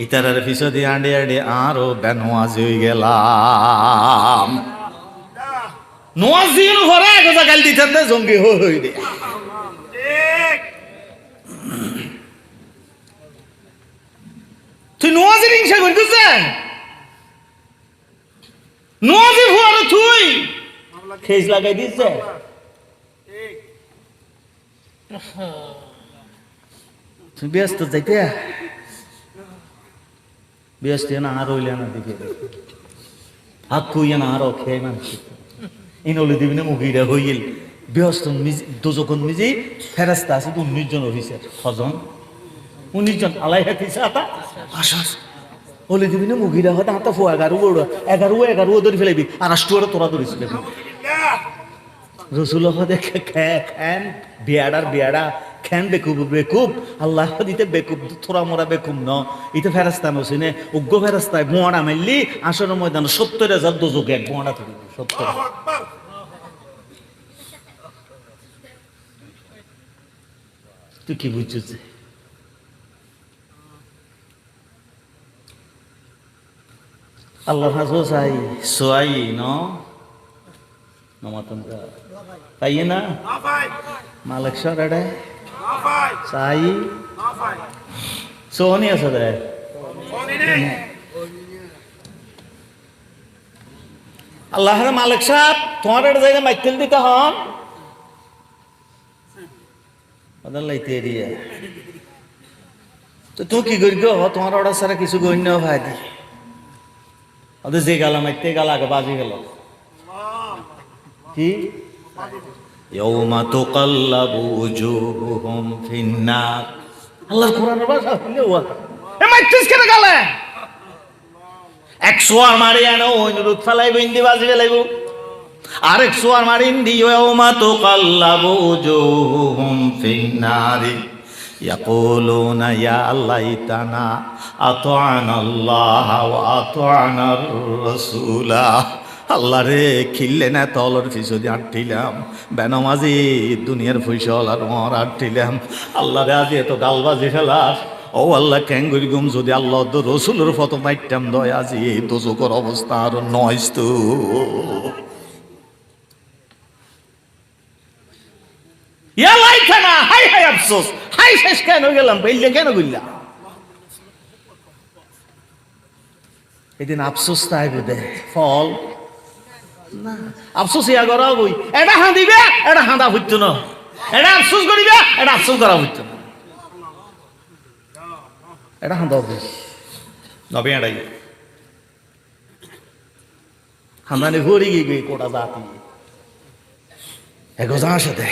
ইতারের পিছতে আঁড়ে আঁড়ে আরো বেনোয়াজ হয়ে গেলাম নোয়াজ দিয়ে ঘরে একজা গাল দিতেন না জঙ্গি হই দে তুই নোয়াজের হিংসা করতেছ নোয়াজে ভুয়ার তুই খেজ লাগাই দিচ্ছে তুই ব্যস্ত যাইতে ব্যস্ত না আর হইলে না দিকে হাত খুইয়া না আরো খেয়ে মানুষ ইনলে দিবি না মুগিরা হইল ব্যস্ত দুজকন মিজি ফেরাস্তা আছে 19 জন অফিসার হজন 19 জন আলাই হাতিছে আতা আসাস হলে দিবি না মুগিরা হয় তাহাতে ফো 11 ধরে ফেলাইবি আর রাষ্ট্র তোরা ধরিস রসুল দেখে খ্যান বিয়াড়া খ্যান বেকুব আল্লাহ দিতে বেকুব থোড়া মোরা বেকুব ন ইতে ফেরাস্তা নসিনে উগ্র ফেরাস্তায় বোঁড়া মারলি আসর ময়দান 70,000 দোজকে এক বোঁড়া ধরি 70। তুই কি বুঝছিস? আল্লাহ হাজো চাই সোয়াই নমাতন পাইয়ে না মালিক সর এডে চাই সোহনি আছে দে আল্লাহর মালিক সাহেব তোমার এটা জায়গায় মাইকেল দিতে হন ওদের লাইতে এরিয়া তো তুই কি করি গো তোমার অর্ডার ছাড়া কিছু গণ্য ভাই দি ওদের যে গেল মাইতে গেল আগে বাজি গেল কি ইয়াউমা তুকাল্লাবু ওজুহুহুম ফিন্নার আল্লাহর কোরআনের ভাষা হইলো এ মাইতিস কেন গেলে 100 আর মারি আনো ওই নুরুত ফলাই বিন্দি বাজি ফেলাইব আর 100 আর মারি ইন্দি ইয়াউমা তুকাল্লাবু ওজুহুহুম ফিন্নার ইয়াকুলুনা ইয়া লাইতানা আতা'না আল্লাহ ওয়া আতা'না রাসূলা আল্লাহ রে খিললে না তলর পিছনে আটটিলাম বেনামাজি দুনিয়ার ফসল আর মর আটটিলাম আল্লাহ রে আজ এত গালবাজি ফেলাস ও আল্লাহ ক্যাঙ্গুরি গুম যদি আল্লাহ রসুলের ফটো মাইটাম দয় আজি এই দোজকের অবস্থা আর নয়স তো না হাই হাই আফসোস হাই শেষ কেন গেলাম বেললে কেন গইলা এদিন আফসোস তাই বোধে ফল না আফসোস ইয়া করা বই এটা হাঁদিবে এটা হাঁদা হইতো না এটা আফসোস করিবে এটা আফসোস করা হইতো না এটা হাঁদা হবে নবে এটাই হাঁদানি ঘুরি গিয়ে কোটা জাতি এগো যার সাথে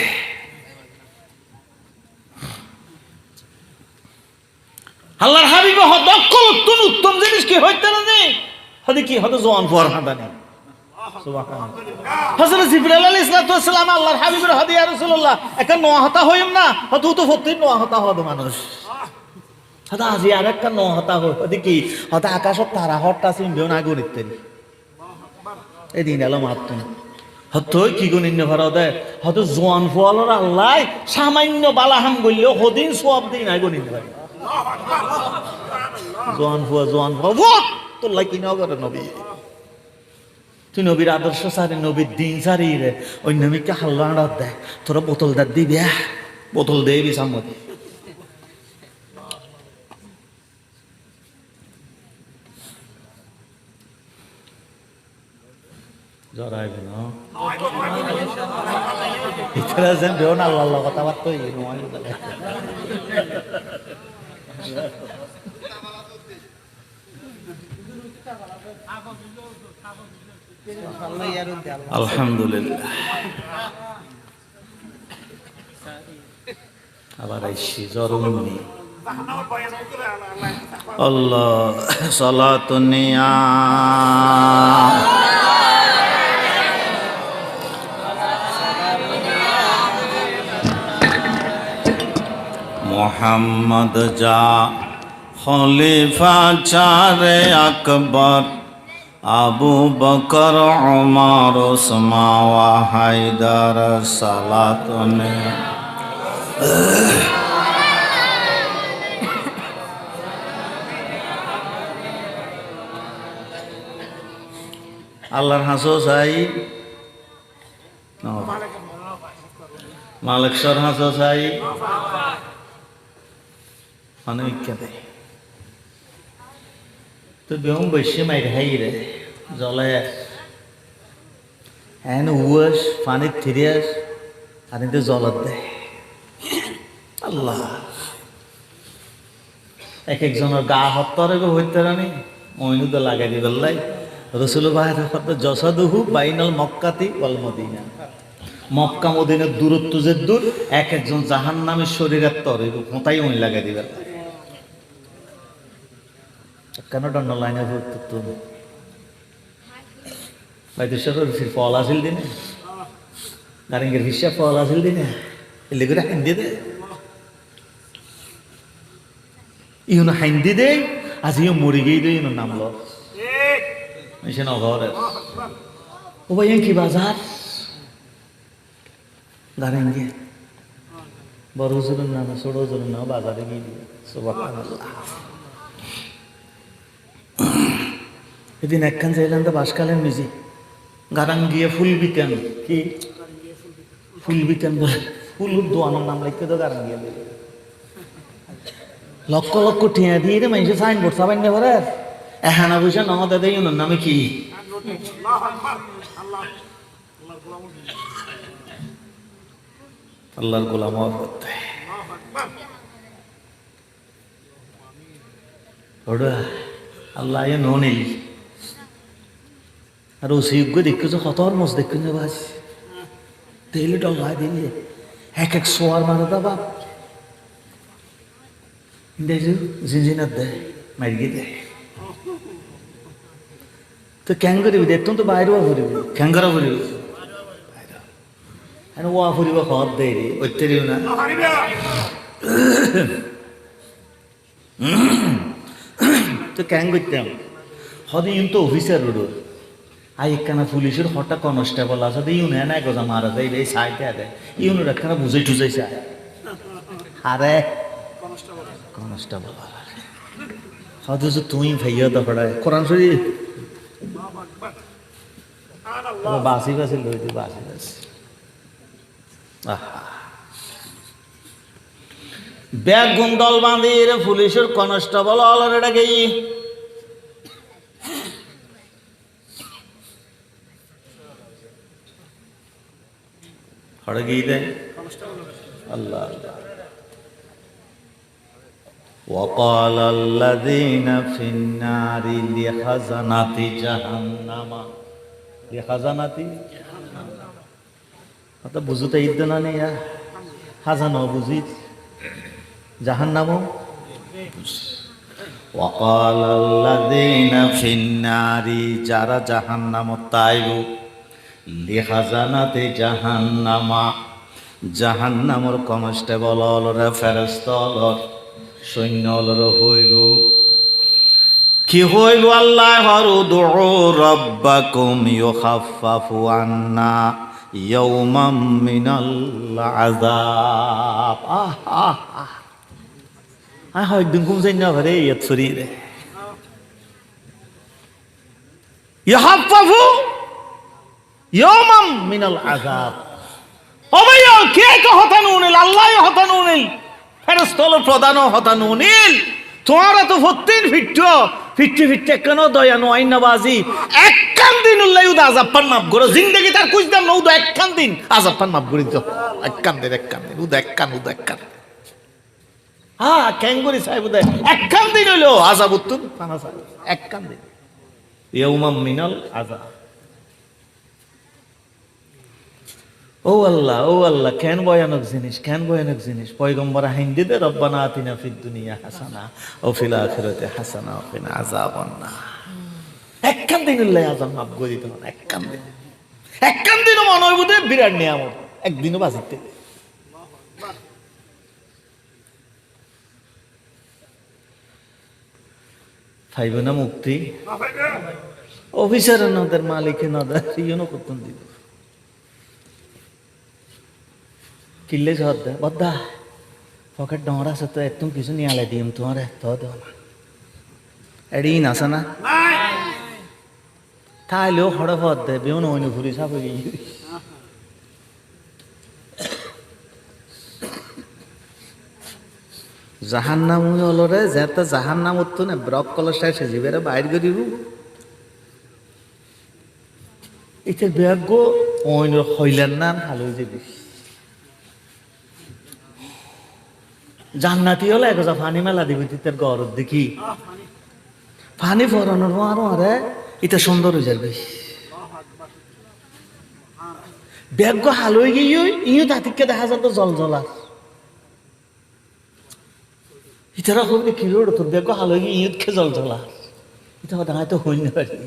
আল্লাহর হাবিব দক্কল উত্তম জিনিস কি হইতে না যে হদি কি হতে জোয়ান ফুয়ার হাঁদানি হযরত জিবরাইল আলাইহিস সালাম আল্লাহর হাবিবের হদি ইয়া রাসূলুল্লাহ একটা নোয়াহতা হইম না হতু তো ফতি নোয়াহতা হদ মানুষ হদা আজি আর একটা নোয়াহতা হই হদি কি হদা আকাশত তারা হটটা সিমবেও না গরিতেন এদিন এলো মাতুন হতই কি গুনিন্য ভরদে হদ জোয়ান ফুয়ালর আল্লাহ সামান্য বালাহাম গইলেও হদিন সওয়াব দেই না গনিন্য ভাই জোয়ান ফুয়া তোর লাগি না করে নবী তুই নবীর আদর্শ সারি নবীর দিন সারি রে ওই নবীকে হাল্লা দেয় তোরা বোতলটা দিবি বোতল দেবি সামনে জড়াইবে না ইতরা যেন দেও না আল্লাহ কথাবার্তা হই নয় আলহামদুলিল্লাহ আবার আইসি জরুরি আল্লাহ সালাতুনিয়া মোহাম্মদ যা খলিফা চারে আকবর আবু বকর ওমর ওসমান ওয়া হায়দার সালাতুনে আল্লাহর হাসো চাই মালিক সর হাসো চাই অনেক কেটে তো বেহম বেশি মাইর হাই রে জলে হ্যান উয়াস পানির থিরিয়াস পানিতে জলত দেয় আল্লাহ এক একজনের গা হত্তরে হইতে রানি মইনুদ লাগাই দি বললাই রসুল বাহির জসাদুহু বাইনাল মক্কাতি ওয়াল মদিনা মক্কা মদিনার দূরত্ব যে দূর এক একজন জাহান্নামের শরীরের তরে কোথায় ওই লাগাই দিবে কেন দণ্ড লাইনে ভর্তি বাইদেশ্বরের ফল আসিল দিনে গাড়িঙ্গের হিসাব ফল আসিল দিনে এলে করে হিন্দি দে ইউনো হাইন্দি দে আজ ইউ মরি গিয়ে দে ইউনো নামলো এসে নগরের ও ভাই কি বাজার গাড়িঙ্গে বড় হুজুরের নাম ছোট হুজুরের নাম বাজারে গিয়ে দিয়ে সুবহানাল্লাহ এদিন একখান চাইলাম তো বাসকালের মিজি গারান গিয়ে ফুল বিতেন কি ফুল বিতেন বলে ফুল দোয়ানোর নাম লিখতে তো গারান গিয়ে লক্ষ লক্ষ টিয়া দিয়ে রে মানুষের সাইনবোর্ড সাবাইন না করে এহানা পয়সা না দাদা ওনার নামে কি আল্লাহর গোলাম করতে ওরা আল্লাহ এ নেই আর ও সিজ্ঞ দেখছো কত মজ দেখছো বাস তেলে ডল্লা দিয়ে এক এক সোয়ার মারে দা বাপ দেখছো জিনজিনার দেয় মারিয়ে দেয় তো ক্যাং করিবি দেখতুম তো বাইরেও ফুরিবি ক্যাঙ্গারও ফুরিবি ও ফুরিব খর দেয় রে ওইতেরিও না তো ক্যাং করতাম হদি ইউন তো অফিসার রোড আই একখানা পুলিশের হঠাৎ কনস্টেবল আছে ইউন হ্যাঁ না গজা মারা যায় এই সাইডে দেয় ইউনের একখানা বুঝাই টুজাইছে আরে কনস্টেবল হয়তো যে তুই ভাইয়া দফাড়ায় কোরআন শরীফ বাসি বাসি লই দি বাসি বাসি ব্যাগ গুন্দল বাঁধিয়ে পুলিশের কনস্টেবল অলরেডি গেই হড়ে গিয়ে দেয় আল্লাহ وقال الذين في النار لخزنة جهنم لخزنة অত বুঝতে ইদ্দ না নেই খাজানো বুঝি জাহান্নাম وقال الذين في النار যারা জাহান্নাম তাইবু লিখাজানাত জাহান্নাম জাহান্নামর কনস্টেবল অলরে ফেরেশতা অলর সৈন্য অলর হইব কি হইব আল্লাহ হরুদু রাব্বাকুম ইউখাফফাফু আন্না ইয়াওমাম মিনাল আযাব হয় একদিন ঘুম যাই না ঘরে ইয়ে ছড়ি রে ইউখাফফাফু ইয়াওমাম মিনাল আযাব ও ভাইয়া কে হতানুনিল আল্লাহ হতানুনিল ফেরেশতার প্রধান হতানুনিল তোমারা তো ফত্তিন ফিট্টি কেন দয়ানো আইনাবাজি একখান দিন উল্লাই উদা আজাব পান মাফ করো জিন্দগি তার কুইজদাম না উদা একখান দিন আজাব পান মাফ করি তো একখান দিন উদা একখান হ্যাঁ ক্যাঙ্গুরি সাহেব উদা একখান দিন হইলো আজাব উত্তম পানা সাহেব একখান দিন ইয়াউমাম মিনাল আযাব ও আল্লাহ কেন ভয়ানক জিনিস পয়গম্বর হিন্দি দে রব্বানা আতিনা ফিদ দুনিয়া হাসানা ও ফিল আখিরাতি হাসানা ওয়া কিনা আযাবান নার একখান দিন আল্লাহ আযাব মাফ করে দিত একখান দিনও মনে হইব দে বিরাট নিয়ামত একদিনও বাঁচিতে পাইব না মুক্তি অফিসার নদের মালিক নদের ইউনো করতেন দিব কিল্লে ঝড় দেয় বদ্দা পকেট ডরা আছে তো একদম কিছু নিয়ে আলাই দিম তোমার তো দেও না এডিন আছে না তাইলেও খড়ে পথ দেয় বেউ না অন্য ঘুরি সাপ গিয়ে জাহান্নাম হলরে যেতে জাহান্নাম উঠতো না ব্রক কলসায় সে জীবের বাইর করিব এটা ব্যাগ অন্য হইলেন না ভালো যাবি জান্নাতি হলে এক ফানি মেলা দিবি তোর ঘর দেখি ফানি ফরানোর আরো আরে এটা সুন্দর হয়ে যাবে ব্যাগ হাল হয়ে গিয়ে ইও তাতিকে দেখা যেত জল জ্বলা ইতারা খুব কি তোর ব্যাগ হাল হয়ে গিয়ে ইউত খে জল জ্বলা এটা হয়তো হইল পারি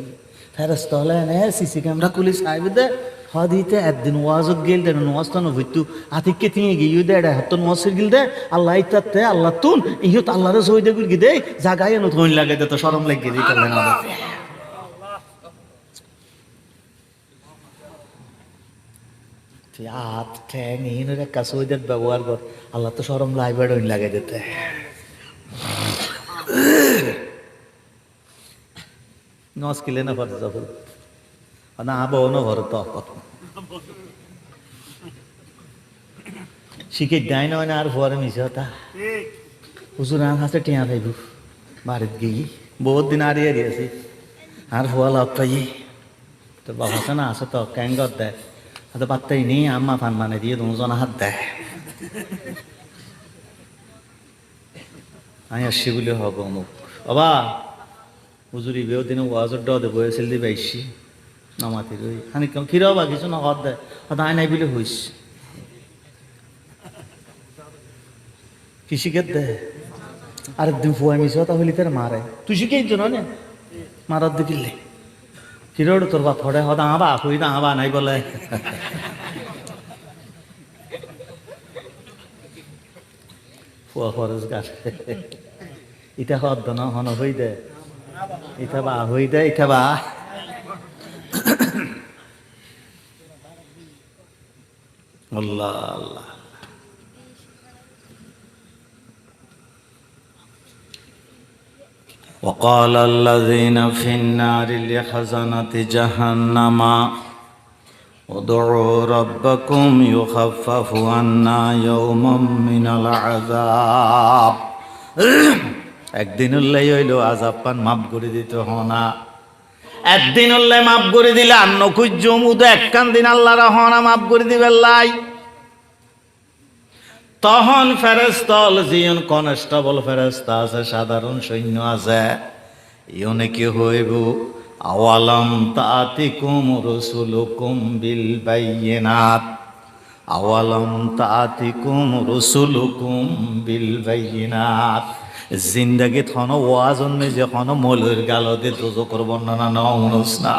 ফেরস্ত হলে এনে সিসি ক্যামেরা খুলি সাহেব দে হদিতে একদিন ওয়াজত গেল দেন ওয়াজ তো নভইতু আতিককে তিয়ে গিয়ে দে এটা হাত ওয়াজের গিল দে আল্লাহ ইতাতে আল্লাহ তুন ইহত আল্লাহরে সই দে গিয়ে দে জাগায় নত হইল লাগে দে তো শরম লাগে দিই করলে না হাত ঠ্যাং ইহিনের একটা সইদের ব্যবহার কর আল্লাহ তো শরম লাইবার হইল লাগে দিতে নস কিলে না পারে যখন না আবো না ঘর তো শিখে দেয় না আর ভরে মিশে হতা হুজুর আর হাতে টিয়া খাইব বাড়িত গিয়ে বহুত দিন আর ইয়ে দিয়েছি আর হওয়া লাভ পাই তোর বাবা আছে না আছে তো ক্যাঙ্গর দেয় হয়তো পাত্তাই নেই আম্মা ফান মানে দিয়ে দুজন হাত দেয় আমি আসছি বলে হব অমুক বাবা হুজুরি বেও দিনে ওয়াজর ড দেবো এসেল দিয়ে বাইসি নামাতি রই হানি কেউ খিরাও বা কিছু না হত দেয় হয়তো আয় নাই বলে হইস কি শিখে দে আরেকদিন ফুয়াই মিশ তাহলে তার মারে তুই শিখেই তো না মারার দেখিলে কিরোড তোর বাপ ফড়ে হদা আবা হই না আবা নাই বলে ফুয়া ফরজ গাছ ইটা হদ না হন হই দে ইটা বা হই দে ইটা বা আল্লাহ আল্লাহ وقال الذين في النار لخزنة جهنم ادعوا ربكم يخفف عنا يوما من العذاب একদিন উল্লাই হইল আজাব পান মাফ করে দিতে হনা একদিন উল্লাই মাফ করে দিলে আন্ন খুঁজ মুদ একখান দিন আল্লাহর হনা মাফ করে দিবে লাই তখন ফেরেস্তল জিয়ন কনস্টেবল ফেরেস্তা আছে সাধারণ সৈন্য আছে ইউনে কি হইব আওয়ালাম তাতিকুম রসুলুকুম বিল বাইয়িনাত আওয়ালাম তাতিকুম রসুলুকুম বিল বাইয়িনাত জিন্দেগিত হন ওয়াজন মে যে হন মৌলের গালতে দোজখের বর্ণনা নমুনস না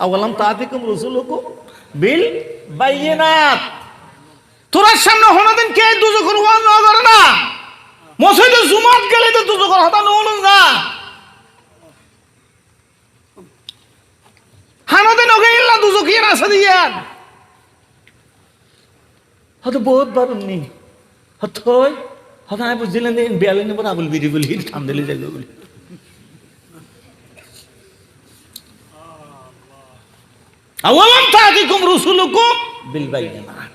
আওয়ালাম তাতিকুম রসুলুকুম বিল বাইয়িনাত তোরার সামনে হনাদিন কে দুজখের ওয়াজ না করে না মসজিদে জুমাত গেলে তো দুজখের হতা নমুনস না হানাদিন ওকে ইল্লা দুজখির আসা দিয়ান হয়তো বহুত বারুননি হতই হতা আমি বুঝছিলেন যে বেয়ালে নেব না বল বিড়ি বলি ঠাম দিলে যাইবে বলি আওয়ালাম তাতিকুম রসুলুকুম বিল বাইয়িনাত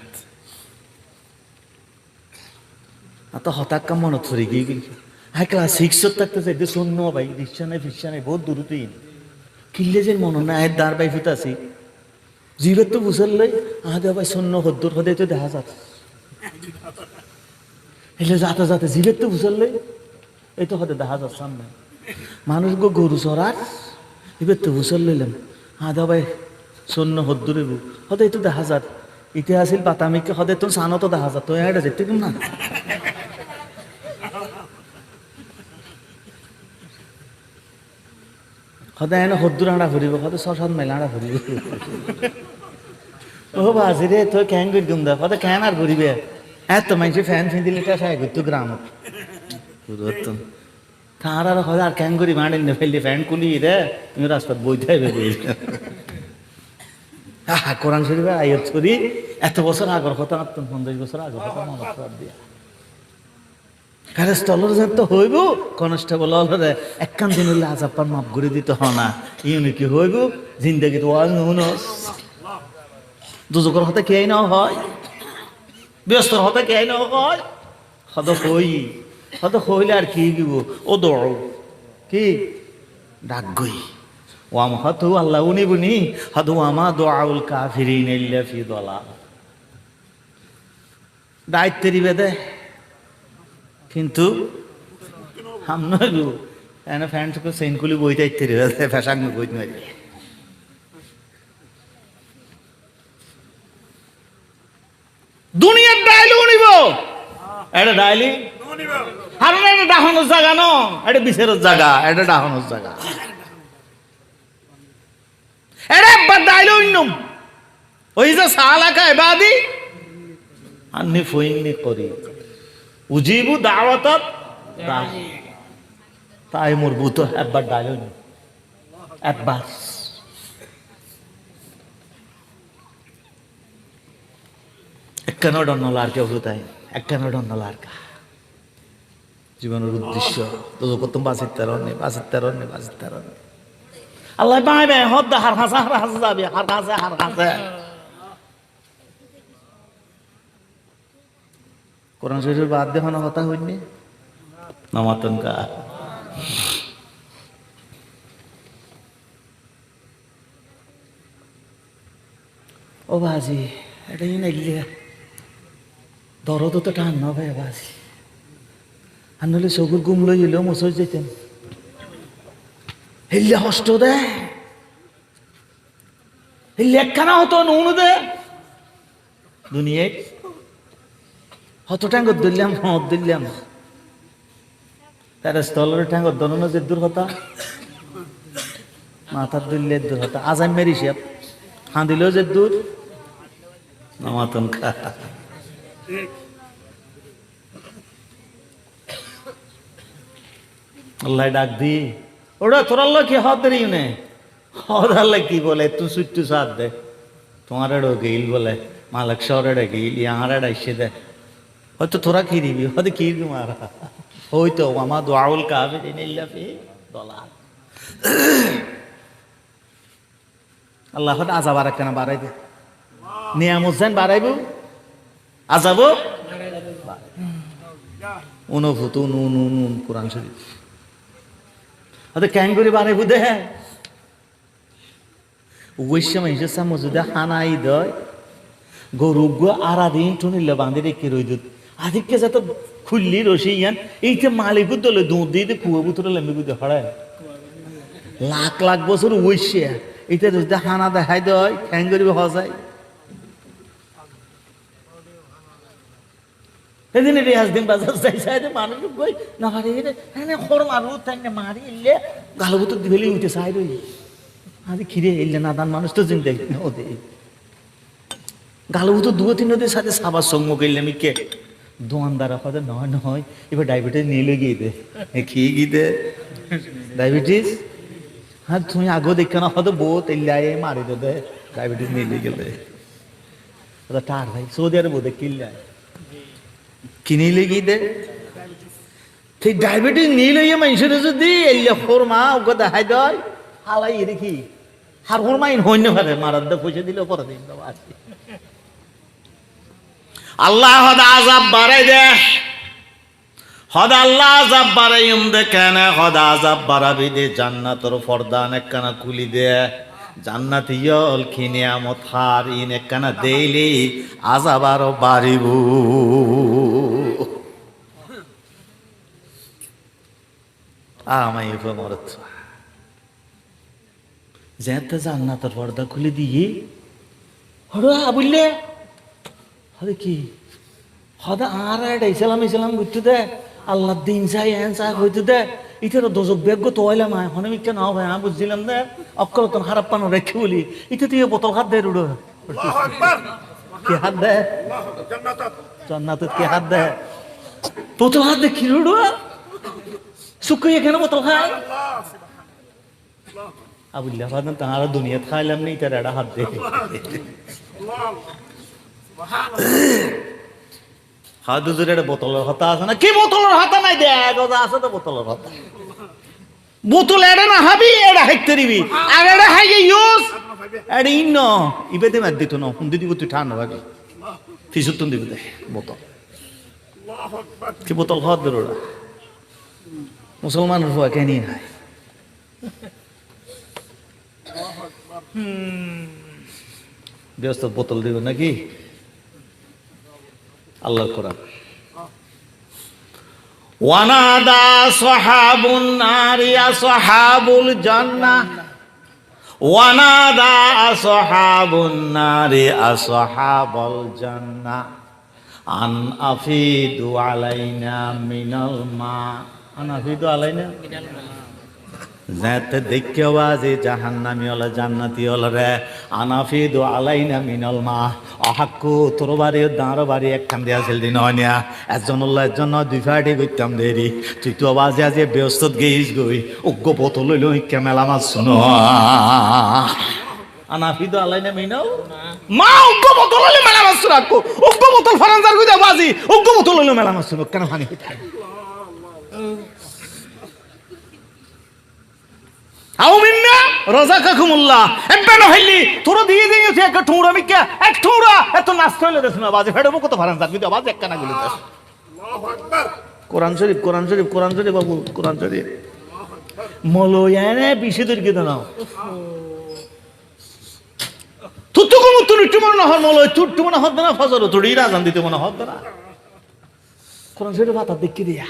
আতো হতাক্কা মনত পড়ে গিয়ে গেল হ্যাঁ ক্লাস 6 থাকতে যাইতে শূন্য ভাই রিক্সা নাই ফিক্সা নাই বহুত দূরতেই কিল্লে যে মনে না এর দাঁড় বাই ফুট আছি জিবের তো বুঝাল আদা ভাই শূন্য হদ্দুর হদে তো দেখা যাচ্ছে এলে যাতে যাতে জিবের তো বুঝাল এই তো হদে দেখা যাচ্ছে সামনে মানুষ গরু চড়ার এবার তো বুঝাল লইলাম আদা ভাই শূন্য হদ্দুরে হদে তো দেখা যাত ইতিহাসিল বাতামিকে হদে তো সানো তো দেখা যাত তো এটা যেতে কেমন না সদায় এনে সদ্দুৰ আঁৰা ফুৰিব সদায় 6-7 মাইল আঁৰা ফুৰিব ও বাজি রে তই কেন কৰি দিম দে সদায় কেন আর ঘুরিবে এত মানুষ ফ্যান ফিন্দিলে চাই ঘুরতো গ্রামত তার আর সদায় আর কেন করি মানিল নে ফেললি ফ্যান কুলি রে তুমি রাস্তাত বইতে হবে কোরআন শরীফের আয়াত করি এত বছর আগর কথা 50 বছর আগর কথা মনে করার দিয়া ফেরেশতার যেন তো হইব কনস্টেবল হলে একখান দিন হলে আজাব পান মাফ করে দিতে হয় না ইউনি কি হইব জিন্দেগিত ওয়াজ নুনস দুজকের হতে কে না হয় ব্যস্তর হতে কে না হয় হত হইলে আর কি দিব ও দৌড় কি ডাকগই ওয়াম হতু আল্লাহ উনি বুনি হদু আমা দুআউল কাফিরিন ইল্লা ফি দালাল দায়িত্বেরই বেদে কিন্তু হামনাগু এনে ফ্যান্টকে সেনকুলি বইতে ইত্তেরি ফ্যাশাং বইতে মারি দুনিয়ার ডাইলি উনিব এটা ডাইলি হারুন এটা ডাহানোর জায়গা ন, এটা বিচারের জায়গা, এটা ডাহানোর জায়গা। এটা বাদাইল অন্যম ওই যে সালাকা ইবাদি আন্নি ফইন্নি করি উজিবু দাওয়াতাত দাঈ। তাই মোর বুতো একবার ডাইল একবার। একখানো ডন্নলার কেউ তাই একখানো ডন্নলার কা জীবনের উদ্দেশ্য তো প্রথম বাঁচির তেরণে বাঁচির তেরণে বাঁচির তেরণে আল্লাহ বাই বাই হদ হার হাসা যাবে হার কাছে কোরআন শরীফের বাদ দেখানো কথা হইনি নামাতন কা। ও বাজি এটাই নাইলে দরদ তো টান না ভাই বাজি আর নইলে চকুর গুম লই এলেও মসজ যেতেন হেললে কষ্ট দে হেললে একখানা হতো নুন দে দুনিয়ায় হত ট্যাঙ্গর দিলাম হত দিলাম তার স্থলের ট্যাঙ্গর দলানো যে দূর হতা মাথার দিল্লে দূর হতা আজান মেরি সাপ হাঁ দিলেও যে দূর নামাতন খা। আল্লাহ ডাক দি ওরা তোর আল্লাহ কি হদ রে নে হদ আল্লাহ কি বলে তুই সুট্টু সাথ দে তোমার এড়ো গেইল বলে মালক শহরে গেইল ইয়ার এড়া এসে দে হয়তো তোরা কি দিবি হয়তো কি মারা হয়তো মামা দোয়াউল কাবে দিনিল্লাফি দলাল। আল্লাহ হয়তো আজাব আর একখানা বাড়াই দে নিয়ামত যেন বাড়াইব আজাব অনুভূত নুন নুন কোরআন শরীফ হয়তো ক্যাং করে বাড়াইব দে ওই সময় হিসেবে মজুদে হানাই দয় গরু গো আর আদিন টুনিলে বাঁধে রেখে রই দুধ আদিককে যাতে খুললি রসি ইয়ান এইটা মালিক দলে দুধ দিয়ে কুয়া বুতরে লেম্বি বুঝে হড়ায় লাখ লাখ বছর ওইসে এইটা যদি হানা দেখাই দেয় ঠ্যাং করিবে হজাই সেদিন রেয়াজ দিন বাজার যাই চাই মানুষ বই না হারি হ্যাঁ খর মারু তাই না মারি এলে গালো বুতর দিবেলি উঠে চাই রই আদি খিরে এলে নাদান মানুষ তো চিন্তা ওদে গালো বুতর দু তিন নদীর সাথে সাবার সঙ্গ গেলে আমি কে দোয়ানদারা কথা নয় নয় এবার ডায়াবেটিস নিয়ে গিয়ে দে খেয়ে গিয়ে দে ডায়াবেটিস হ্যাঁ তুমি আগেও দেখে না হয়তো বউ তেল্লায় মারি দে ডায়াবেটিস নিয়ে গেলে ওটা টার ভাই সৌদি আরব বোধে কিল্লায় কিনে লেগে দে সেই ডায়াবেটিস নিয়ে লইয়ে মানুষের যদি এলে ফোরমা ওকে দেখাই দেয় হালাই দেখি হার ফোরমাইন হইন পারে মারার দে পয়সা দিলে পরে দিন আছে আল্লাহ হদ আজাব বাড়াই দে হদ আল্লাহ আজাব বাড়াইম দে কেন হদ আজাব বাড়াবি দে জান্নাতর ফরদান একখানা খুলি দে জান্নাত ইয়ল কি নিয়ামত হার ইন একখানা দেইলি আজাব আরো বাড়িব আমায় মরত যেতে জান্নাতর পর্দা খুলে দিয়ে হড়া বুঝলে হরে কি হদা আর ইসলাম ইসলাম ঘুরতে দে আল্লাহ দিন চাই এন চা হইতে দে ইটার দোজক বেগ তো হইলাম হনে মিথ্যা নাও ভাই আমি বুঝছিলাম দে অক্করতন খারাপ পানো রেখে বলি ইটা তুই বোতল হাত দে রুড়ো কে হাত দে জান্নাত কে হাত দে বোতল হাত দে কি রুড়ো শুকিয়ে কেন বোতল খায় আবুল্লাহ ফাদান তাহারা দুনিয়াত খাইলাম না ইটার একটা হাত দে হাত দুজোর একটা বোতলের হাতা আছে না কি বোতলের হাতা নাই দে আছে তো বোতলের হাতা বোতল এটা না হাবি এটা হাইতে দিবি আর এটা হাইয়ে ইউজ এটা ইন্ন ইবেতে মার দিত না হুন্দি দিব তুই ঠান্ডা লাগে ফিসুতুন দিবি দে বোতল কি বোতল হাত ধরো মুসলমানের হওয়া কেন নাই ব্যস্ত বোতল দিব নাকি আল্লাহর কোরআন ওয়ানাদা সাহাবুন নারি আসহাবুল জান্নাহ ওয়ানাদা আসহাবুন নারি আসহাবুল জান্নাহ আন আফিদু আলাইনা মিনাল মা। আন আফিদু আলাইনা যাতে দেখেও যে জাহান্নামি হলে জান্নাতি হলে রে আনাফিদু আলাইনা মিনাল মা অহাক্কু তোর বাড়ি দাঁড়ো বাড়ি একখান দিয়া ছিল দিন হয় না একজন হল্লা একজন দুই ফাটি করতাম দেরি তুই তো বাজে আজ ব্যস্ত গেইস গই অজ্ঞ বোতল লইল ইকে মেলা মাছ শুনো আনাফিদু আলাইনা মিনাল মা অজ্ঞ বোতল লইলে মেলা মাছ রাখো অজ্ঞ বোতল ফরানজার কইতা বাজি অজ্ঞ বোতল লইলে মেলা মাছ শুনো কেন পানি হইতা আউমিন্না রাযাকাকুমুল্লাহ এব্বানো হইলি তোর দিয়ে দিয়েছে এক ঠুঁড়া মিকা এক ঠুঁড়া এত নাস্ত হইলে দেছ না বাজে ফেড়ে কত ফারান থাকবি তো বাজে একখানা গুলি দেশ আল্লাহু আকবার কোরআন শরীফ কোরআন শরীফ কোরআন শরীফ বাবু কোরআন শরীফ মলয়ানে বিশেদের কি দাও তুতুকু মুতুন একটু মনে হর মলয় তুট্টু মনে হদ না ফজর তুড়ি রাজান দিতে মনে হদ না কোরআন শরীফ বাতা দেখি দিয়া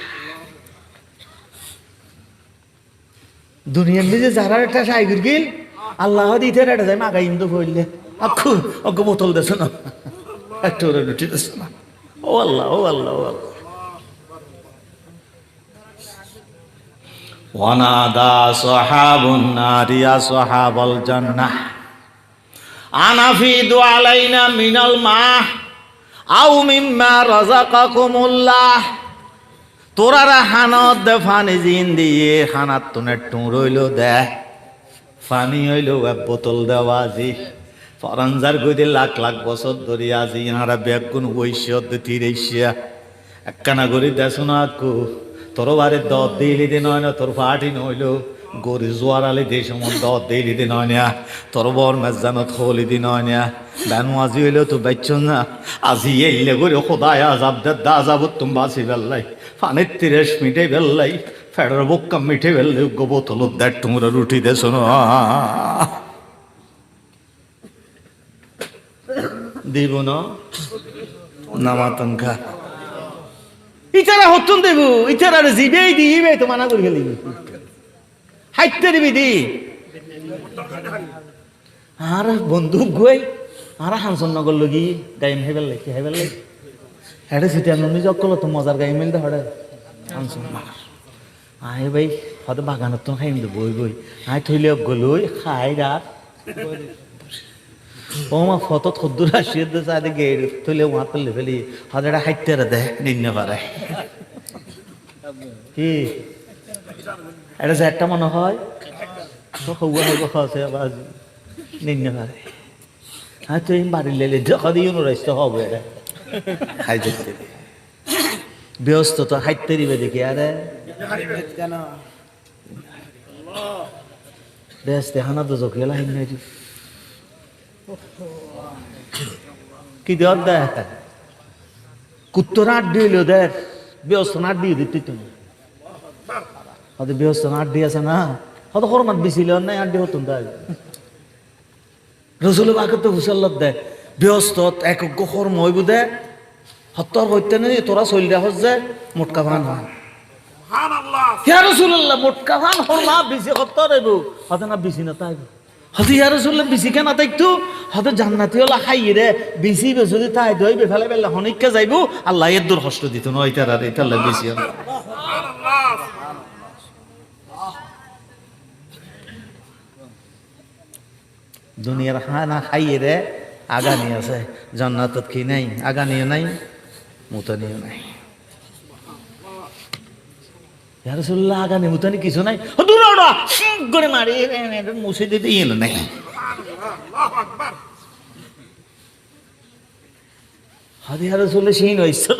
দুনিয়ার নিজে যারা একটা সাইগুর গিল আল্লাহ দিতে রেটে যায় মাগা ইন্দু বললে আখু অজ্ঞ বোতল দেশ না একটু রুটি দেশ না ও আল্লাহ ও আল্লাহ ও আল্লাহ ওয়ানাদা সাহাবুন নারিয়া সাহাবাল জান্নাহ আনাফিদু আলাইনা মিনাল মা আও মিম্মা রাযাকাকুমুল্লাহ তোরারা হানত দে ফানি জিন দিয়ে খানাত তুনে টু রইল দে ফানি হইল এক বোতল দেওয়া আজি ফরানজার গইতে লাখ লাখ বছর ধরে আজি ইহারা বেগুন বৈশ্য তিরেশিয়া একখানা গরি দেশ না কু তোর বাড়ির দর দিলি দিন হয় না তোর ফাটি নইল গরি জোয়ার আলি দিয়ে সময় দর দিলি দিন হয় না তোর বর মেজানত হলি দিন হয় না বেনু আজি হইলেও তো বেচ না আজি এলে গরি খোদায় আজাব দা আজাব তুমি বাঁচি বেল্লাই ফানের 30 মিটে বেল্লাই ফেডার বোক্কা মিঠে বেললে গোবতল দেখ তোমরা রুটি দে শোনো দিব না নামাতন খা ইচারা হতুন দেব ইচারা জিবেই দিবে তো মানা করে গেলি হাইতে দিবি দি আর বন্দুক গই আর হানসন নগর লগি গাইম হেবেল লাগি হেবেল লাগি হেডে সিটি আমি জকল তো মজার গাইম মিলতে হড়ে হানসন আয় ভাই হয়তো বাগানত তো খাইম দে বই বই আয় থইলে গলই খাই রাত ও মা ফটো থদ্দুর আসিয়ে দে সাদে গের থইলে ওয়াত লেভেলি হয়তো হাইতে রে দে নিন্ন পারে কি এটা যে একটা মনে হয় তো হওয়া হইব খাওয়াছে আবার নিন্ন পারে হ্যাঁ তুই বাড়ি লেলে দেখা দিয়ে রাস্তা হবে এটা খাই দেখতে ব্যস্ত তো হাইতে দিবে দেখি আরে ব্যস্ত হানা তো জকিলা হিন কি দেওয়ার দে কুত্তর আট দিল দেখ ব্যস্ত আট দিয়ে দিতে তুমি হয়তো ব্যস্ত আট দিয়েছে না হয়তো হরমাত বিছিল নাই আট দিয়ে হতুন তাই রসুল বাকে তো হুসাল্লত দে ব্যস্ত এক কর্ম হইব দে হত্তর হইতে নেই তোরা চলিয়া হচ্ছে মোটকা ভান হয় ইয়া রাসূলুল্লাহ মোটকা ভান হরমা বিসি হত্তর হইব হতে না বিসি না তাইব হতে ইয়া রাসূলুল্লাহ বিসি কেন তাইতো হতে জান্নাতি হলা খাইয়ে রে বিসি যদি তাই দইবে ফেলে ফেলে হনিককে যাইব আল্লাহ এর দূর কষ্ট দিত না ওইটার আর এটা আল্লাহ বিসি দুনিয়ার খানা খাইয়ে রে আগানি আছে জান্নাতত কি নাই আগানিও নাই মুতানিও নাই ইয়া রাসূলুল্লাহ আগানি মুতানি কিছু নাই দূর ওড়া করে মারি মুছে দিতে ইলো নাই আল্লাহু আকবার হাদি ইয়া রাসূলুল্লাহ শিন হইছো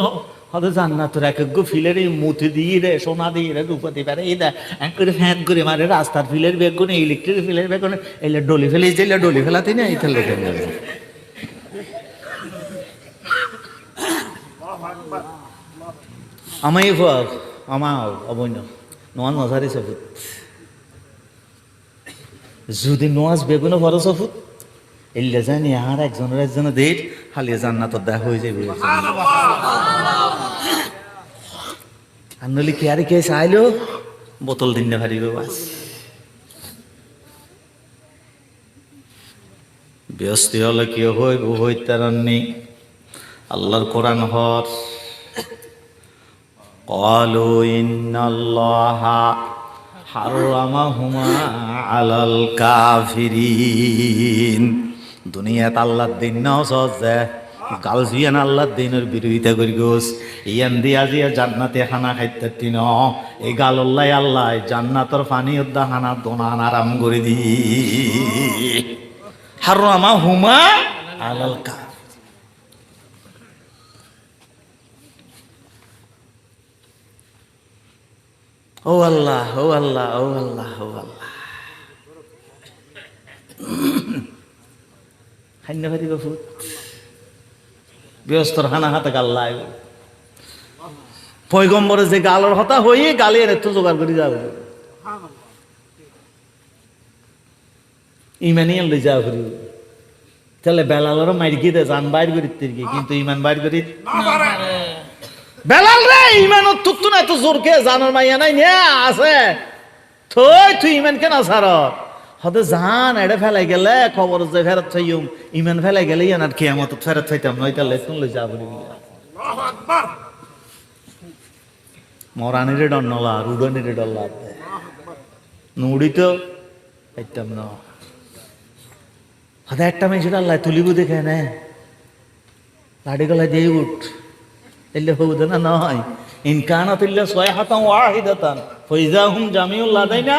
হদে জান্নাতের এক এক ফিলের মুতি দিয়ে রে সোনা দিয়ে রে রূপা দিয়ে পারে এটা এক করে ফ্যান করে মারে রাস্তার ফিলের বেগুনে ইলেকট্রিক ফিলের বেগুনে এলে ডলি ফেলে দিলে ডলি ফেলাতে না এই তেলে আমাই ফর আমার অবন্য নোয়াজ নজারি সফুত যদি নোয়াজ বেগুনে ফর সফুত এলে জানি আর একজনের দেখ হালিয়ে জান্নাতত দেখা হয়ে যাবে আর নলি কে আর কে চাইলো বোতল দিন না ভারিব বাস ব্যস্ত হলে কি হইব হইতারণনি আল্লাহর কোরআন হর ক্বালু ইন্নাল্লাহা হারামাহুমা আলাল কাফিরিন। দুনিয়াত আল্লাহর দিন নাও সহজে গালস ইয়ান আল্লাহর দিনের বিরোধিতা করি গোস ইয়ান দিয়া দিয়া জান্নাতে খানা খাইতে তিন এই গালল্লাই আল্লাহ জান্নাতর পানি উদ্দা খানা দোনান আরাম করে দি হারামাহুমা আলাল কাফিরিন। ও আল্লাহ, ও আল্লাহ, ও আল্লাহ, ও আল্লাহ। খান্য ভারি বাফুত ব্যস্তর হানা হাতে গাল্লাই পয়গম্বরে যে গালর হতা হই গালি এর তো জোগাড় করে যাবে ইমানই লই যাওয়া করি তাহলে বেলালেরও মাইর গিয়ে দে জান বাইর করি কিন্তু ইমান বাইর করি বেলাল রে ইমান তুত্তু না তো জোর কে জানার মাইয়া নাই নে আছে তুই ইমান কেন সার হতে জান এটা ফেলাই গেলে খবর যে ফেরত চাইম ইমান ফেলাই গেলে ইয়ানার কিয়ামত ফেরত চাইতাম নয় তাহলে শুনলে যা বলি মরানিরে ডন্নলা রুডনিরে ডল্লা নুড়ি তো পাইতাম না হতে একটা মেয়ে সেটা আল্লাহ তুলিব দেখে নে লাড়ি গলায় দিয়ে উঠ এলে হবুদে না নয় ইনকানাত ইল্লা সায়হাতান ওয়াহিদাতান ফাইজাহুম জামিউল লাদাইনা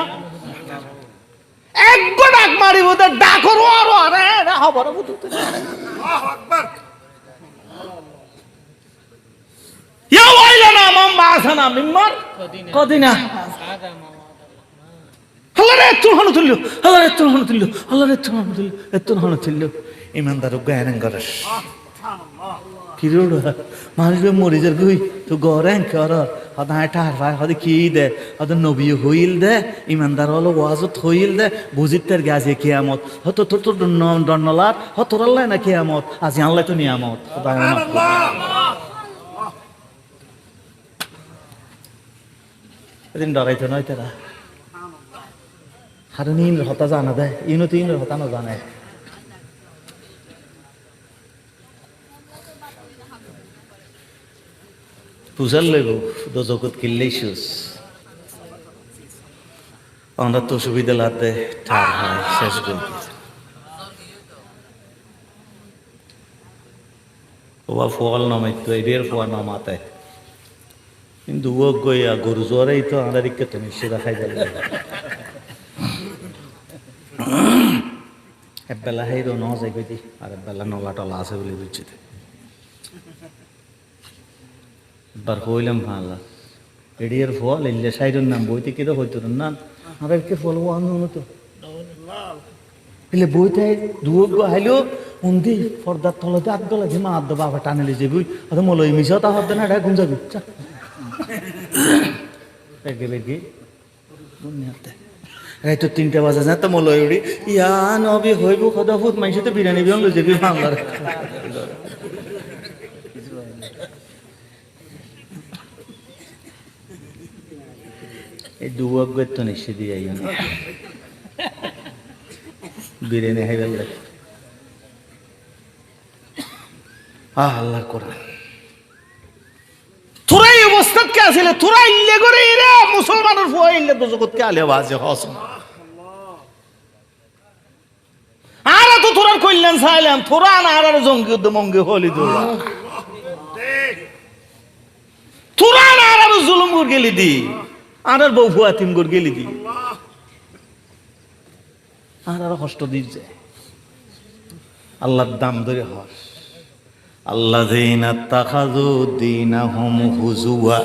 এক ডাক মারিব দে ডাকর আর আরে না খবর বুঝতে আল্লাহু আকবার ইয়া ওয়াইলানা মান বাসানা মিম্মার কদিনা আল্লাহ রে তুলহন তুল্য আল্লাহ রে তুলহন তুল্য আল্লাহ রে তুলহন তুল্য তুলহন তুল্য ইমানদার জ্ঞান করে সুবহানাল্লাহ কিরোড মানুষ মরিজের গুই তো গরেন কর হদা টার ভাই হদে কি দে হদে নবী হইল দে ইমানদার হলো ওয়াজত হইল দে বুঝিতের গাছে কিয়ামত হতো তো তো দন্নলার হতো আল্লাহ না কিয়ামত আজ আল্লাহ তো নিয়ামত সুবহানাল্লাহ এদিন ডরাইতো নয় তারা হারুন ইন হতা জানা দে ইনো তো ইন হতা না জানে বুঝার লইব দোজকত কিনলেই সুস আমরা তো সুবিধা লাতে ঠার হয় শেষ করে ওবা ফল নামাইতো এর ফোয়া নামাতে কিন্তু ও গইয়া গরু জ্বরেই তো আমাদেরকে তো নিশ্চয় দেখাই গেল একবেলা হাইরো ন যাই গই আর একবেলা নলা টলা আছে বলে বুঝছি বার হইলাম ভালো এডিয়ার ফল এলে সাইডের নাম বইতে কেটে হইতো না আর কে ফল আনো তো এলে বইতে দুয়োগ হাইলেও উন্দি ফর্দার তলতে আট গলা যে মা আদ্য বাবা টানেলে যাবি অত মলই মিশা তা হতে না এটা ঘুম যাবি এই তো 3টা বাজে না তো মলই উড়ি ইয়া নবী হইব খদা ফুট মাইসে তো বিরিয়ানি বিয়ন লই যাবি বাংলার এই দুয়োগ তো নিশ্চয় দিয়ে আইন বিরিয়ানি খাই গেল আল্লাহ কোরআন তোরা এই অবস্থা কে আসলে তোরা ইল্লে করে রে মুসলমানের ফুয়া ইল্লে তো জগৎ কে আলে বাজে হস আর তো তোরা কইলেন চাইলাম তোরা না আর জঙ্গি মঙ্গি হলি তোরা তোরা না আর জুলুম করে গেলি দি আর বউ ফুয়া তিম করে গেলি দি আর কষ্ট দিচ্ছে আল্লাহর দাম ধরে হস আল্লাযীনা তাখাযু দীনাহুম হুজুয়া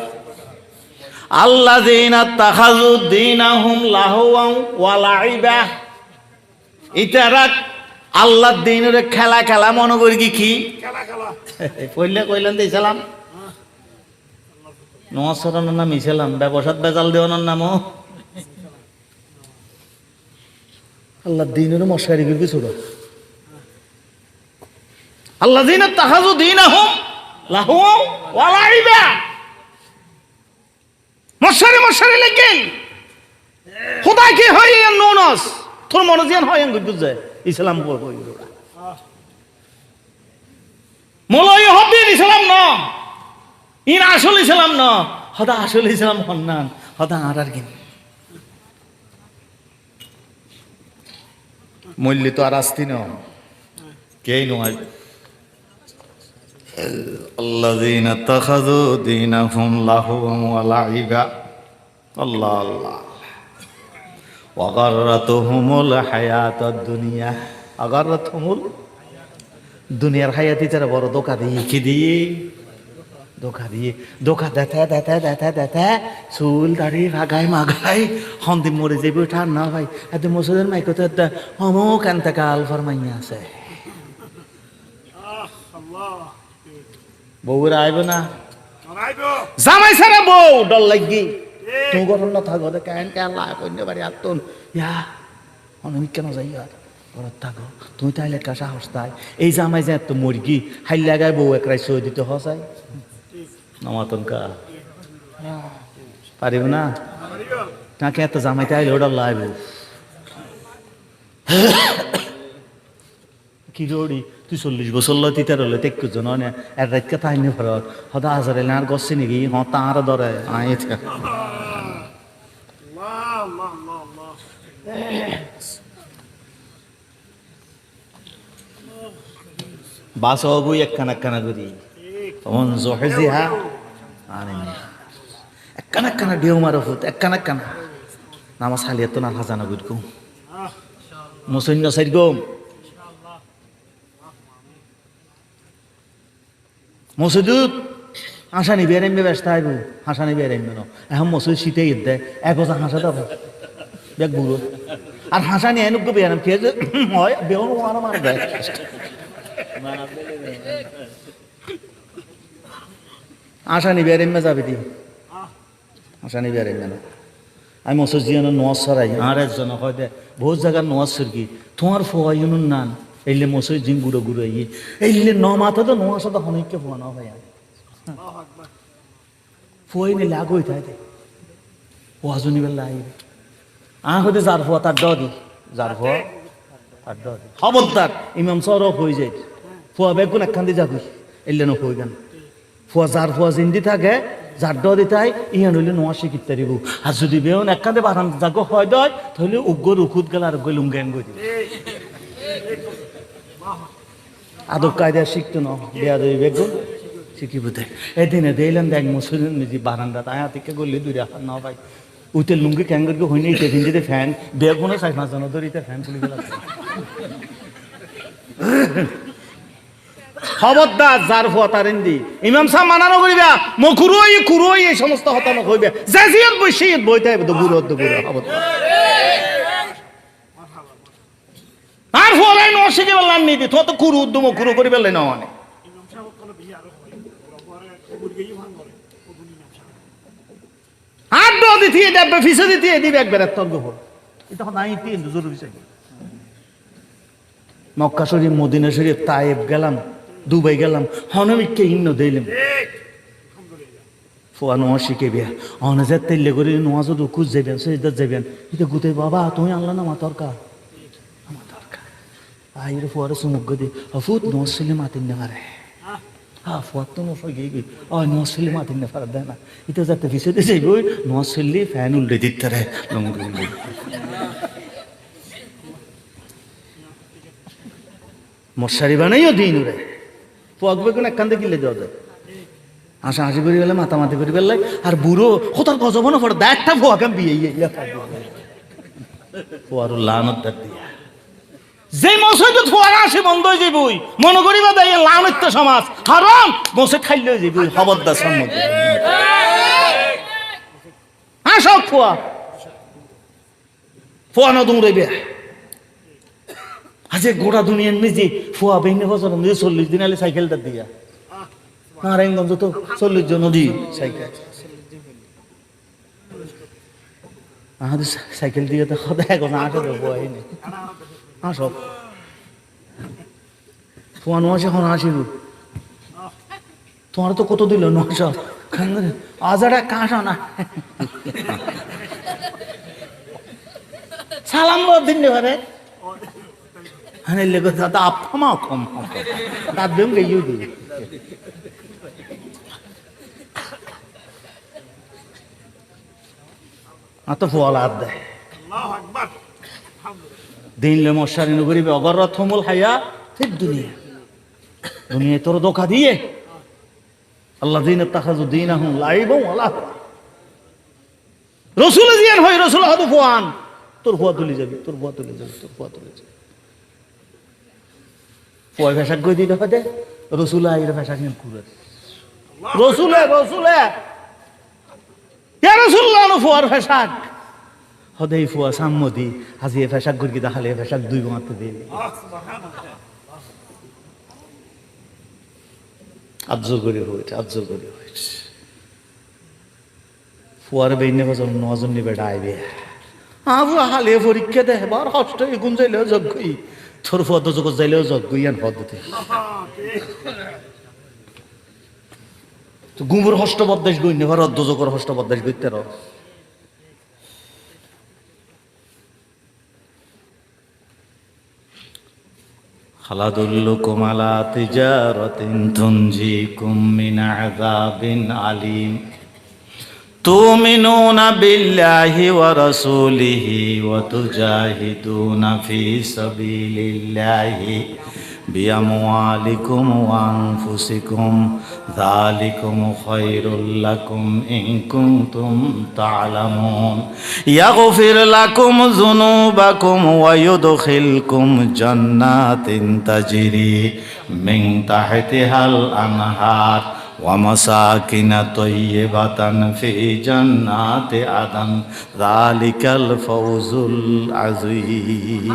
আল্লাযীনা তাখাযু দীনাহুম লাহওয়া ওয়া লাইবা ইতারা আল্লাহর দ্বীনের খেলা খেলা মনে করি কি খেলা খেলা কইলেন দিছিলাম নসরনের নাম ইসলাম ব্যবসাত বেজাল দেওয়ানোর নামও আল্লাহর দ্বীনের মশারি করবি ছোট আল্লাযীনা তাখাযু দীনাহুম লাহওয়া ওয়া লাইবা মশারি লেগে খোদা কি হয় নুনস তোর মনে জিয়ান হয় বুঝে ইসলাম কই মলয় হদিন ইসলাম ন ইন আসল ইসলাম ন হদা আসল ইসলাম হন্নান হদা আর কিন মূল্য তো আর আসতি ন কেই নয় الذين اتخذوا دينهم لهوا ولعبا الله الله وغرتهم الحياة الدنيا أغرتهم দুনিয়ার হায়াতি তারা বড় ধোকা দিয়ে কি দিয়ে ধোকা দেতে চুল দাড়ি ভাগাই মাগাই হন্দি মরে যাবি ঠান না ভাই এত মসুদের মাইকতে অমুক এনতে আলফার মাইয়া আছে বউরা আইব না জামাই সারা বউ ডর লাগি তুই গঠন না থাকো কেন কেন লাগ বাড়ি আত্মন ইয়া অনেক কেন যাই আর ঘরত থাকো তুমি তাইলে একটা সাহস তাই এই জামাই যে এত মুরগি হাইল লাগায় বউ একরাই সই দিতে হসাই নমাতন কা পারিব না তাকে এত জামাই তাইলে ওটা লাইব কি রোড়ি তুই 40 বছর লয় তিতার হলে তেকু জন এর রাত কথা আইনে ফরত হদা হাজারে আর গছে নাকি তাঁর ধরে আয় বাস হবই একখানা করি তখন জহেজি হা আনে একখানা ঢেউ মারো ফুট একখানা নামাজ হালিয়া তো না হাজানা গুড গো মুসৈন্য সাইড গো মসুদুত হাসানি বেরেন ব্যস্ত আইব হাসানি বেরেন এখন মসুদ শীতে ঈদ দেয় এক বছর হাসা দেব দেখ বুড়ো আর হাসানি এনুক বেয়ারাম খেয়ে হয় বেহন মার দেয় আসানি বেরেন যাবে দি আসানি বেরেন না আমি মসুদ জিয়ানো নোয়াজ সরাই আর একজন হয় দে বহুত জায়গার নোয়াজ সরকি তোমার ফোয়াই নান এইলে মসুদ জিন গুঁড়ো গুঁড়ো ইয়ে এইলে ন মাথা তো নোয়া সাথে অনেককে ফোয়ানো ভাই ফুয়াই নিলে আগই থাকে ওয়াজনি বেলা আইবে হতে যার ফোয়া তার দি যার ফোয়া তার দি খবরদার ইমাম সরফ হয়ে যায় ফুয়া বেগুন একখান দিয়ে যাবি এলে না হয়ে গান ফুয়া যার ফুয়া জিন্দি থাকে যার দিতাই ইহান হইলে নোয়া শিখিত তারিব আর যদি বেউন একখান দিয়ে বারান জাগো হয় দয় তাহলে উগ্গর উখুত গেল আর গই লুঙ্গেন গই দিব আদব কায়দা শিখতো না বেয়া দেবী বেগুন শিখিব দেয় এদিনে দিলাম দেখ মুসলিম নিজে বারান্দা তাই থেকে গলি দূরে আসার না ভাই উইতে লুঙ্গি ক্যাঙ্গর হই নাই তেদিন যদি ফ্যান বেগুনে চাই পাঁচ জন ধরিতে ফ্যান খুলে গেল খবরদার যার ফতারেন্দি ইমাম সাহেব মানানো করিবা কুরুই এই সমস্ত হতানো কইবে জাজিয়ত বসিয়ত বইতে হবে তো গুরু খবরদার আর ফলাই ন শিখে বললাম নিদি তো কুরু উদ্যম কুরু করি বেলে না মানে আর ডো দিতে দেবে ফিসে দিতে দিবে একবার তর্ক হল এটা নাই তিন জরুরি চাই মক্কা শরীফ মদিনা শরীফ তায়েব গেলাম দুবাই গেলাম হনমিককে ইন্ন দিলাম ফোয়া নোয়া শিখে বিয়া অনে যে তেলে করে নোয়া যদি খুঁজ যাবেন সেটা যাবেন এটা গুতে বাবা তুমি আনলা না মা দরকার আমার দরকার আইরে ফোয়ারে সুমুখ দি ফুট নোয়া ছেলে মাতিন না পারে ফুয়ার তো নোয়া গিয়ে গই নোয়া ছেলে মাতিন না পারে দেয় না এটা যাতে পিছিয়ে দিয়ে যাইব নোয়া ছেলে ফ্যান উল্টে দিতে রে লঙ্গি উল্টে মশারি বানাইও দিন রে ফুয়াক বেগুন একখান দিয়ে কিলে দেওয়া যায় হাসি করে গেলে মাতামাতি করে গেলে আর বুড়ো কোথাও গজব না পড়ে একটা ফুয়াকে বিয়ে ফুয়ারু লানত দিয়া যে মসজিদ ফুয়ারা আসে বন্ধ হয়ে যাবই মনে করিবা দেয় লানত সমাজ হারাম মসজিদ খাইলে হয়ে যাবই খবরদার সম্মতি সব ফুয়া না দৌড়াইবে আজ গোটা দুনিয়ার নিজে ফুয়া বেঙ্গে বছর 40 দিন আলে সাইকেলটা দিয়া নারায়ণগঞ্জ তো 40 জন নদী সাইকেল আমাদের সাইকেল দিয়ে তো সদায় এখন আসে দেবো আসব তোমার নশো এখন আসিব তোমার তো কত দিল 900 আজারা কাঁসা না সালাম দিন পারে হ্যাঁ লেগে দাদা আপামাও কম দাঁত দেম গেইও দি আত ফল আর দেয় দিনলে মশারি নগরিবে অগররথ মূল হায়া ফির দুনিয়া তোর ধোকা দিয়ে আল্লাহ দিন তাখাজু দীনাহুম লাইবা ওয়া লাহওয়া রসুল জিয়ান হয় রসুল হাদু ফুয়ান তোর ফুয়া তুলে যাবি ফুয়া ফেসাক গই দিতে হয় রসুল আইর ফেসাক নিয়ে ঘুরে রসুলে রসুল্লাহ ফুয়ার ফেসাক হদেই ফুয়া সাম্মদি হাজি এ ফেসাক গড়ি দেখালে এ ফেসাক দুই মাত্র দিল আজ্জর করে হয়েছে ফুয়ার বেইনে বাজন নজন নিবে ডাইবে আবু হালে পরীক্ষা দে বার হষ্ট এগুন যাইলেও যজ্ঞই তোর পদ জগৎ যাইলেও যজ্ঞই আন পদ্ধতি তো গুমুর হষ্টবদ্দেশ গই নেবার অর্ধজগর হষ্টবদ্দেশ গইতে র খালাদুল্লুকুম আলা তিজারাতিন তুনজিকুম মিন আযাবিন আলীম تؤمنون بالله ورسوله وتجاهدون في سبيل الله بأموالكم وأنفسكم ذلكم خير لكم إن كنتم تعلمون يغفر لكم ذنوبكم ويدخلكم جنات تجري من تحتها الأنهار ومساكن طيبة في جنات عدن ذلك الفوز العظيم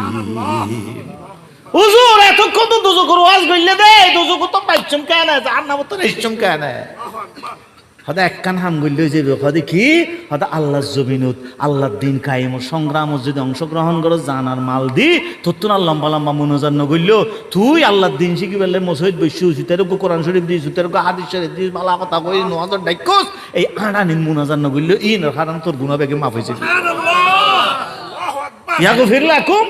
হুজুর এতক্ষণ তো দুজুকের ওয়াজ কইলে দে দুজুক তো পাইছম কেন জাহান্নাম তো নিশ্চম কেন হদা একখান হাম গইলে যে হদে কি হদা আল্লাহর জমিনত আল্লাহর দিন কায়েম সংগ্রাম যদি অংশগ্রহণ করো জানার মাল দি তোর আর লম্বা লম্বা মনোজার নগইল তুই আল্লাহর দিন শিখি বললে মসজিদ বৈশ্য সুতেরকু কোরআন শরীফ দিস সুতেরকু হাদিস শরীফ দিস বালা কথা কই নজর ডাইকস এই আড়া নিন মনোজার নগইল ইন কারণ তোর গুনাহ বেগে মাফ হইছে ইয়াগো ফিরলাকুম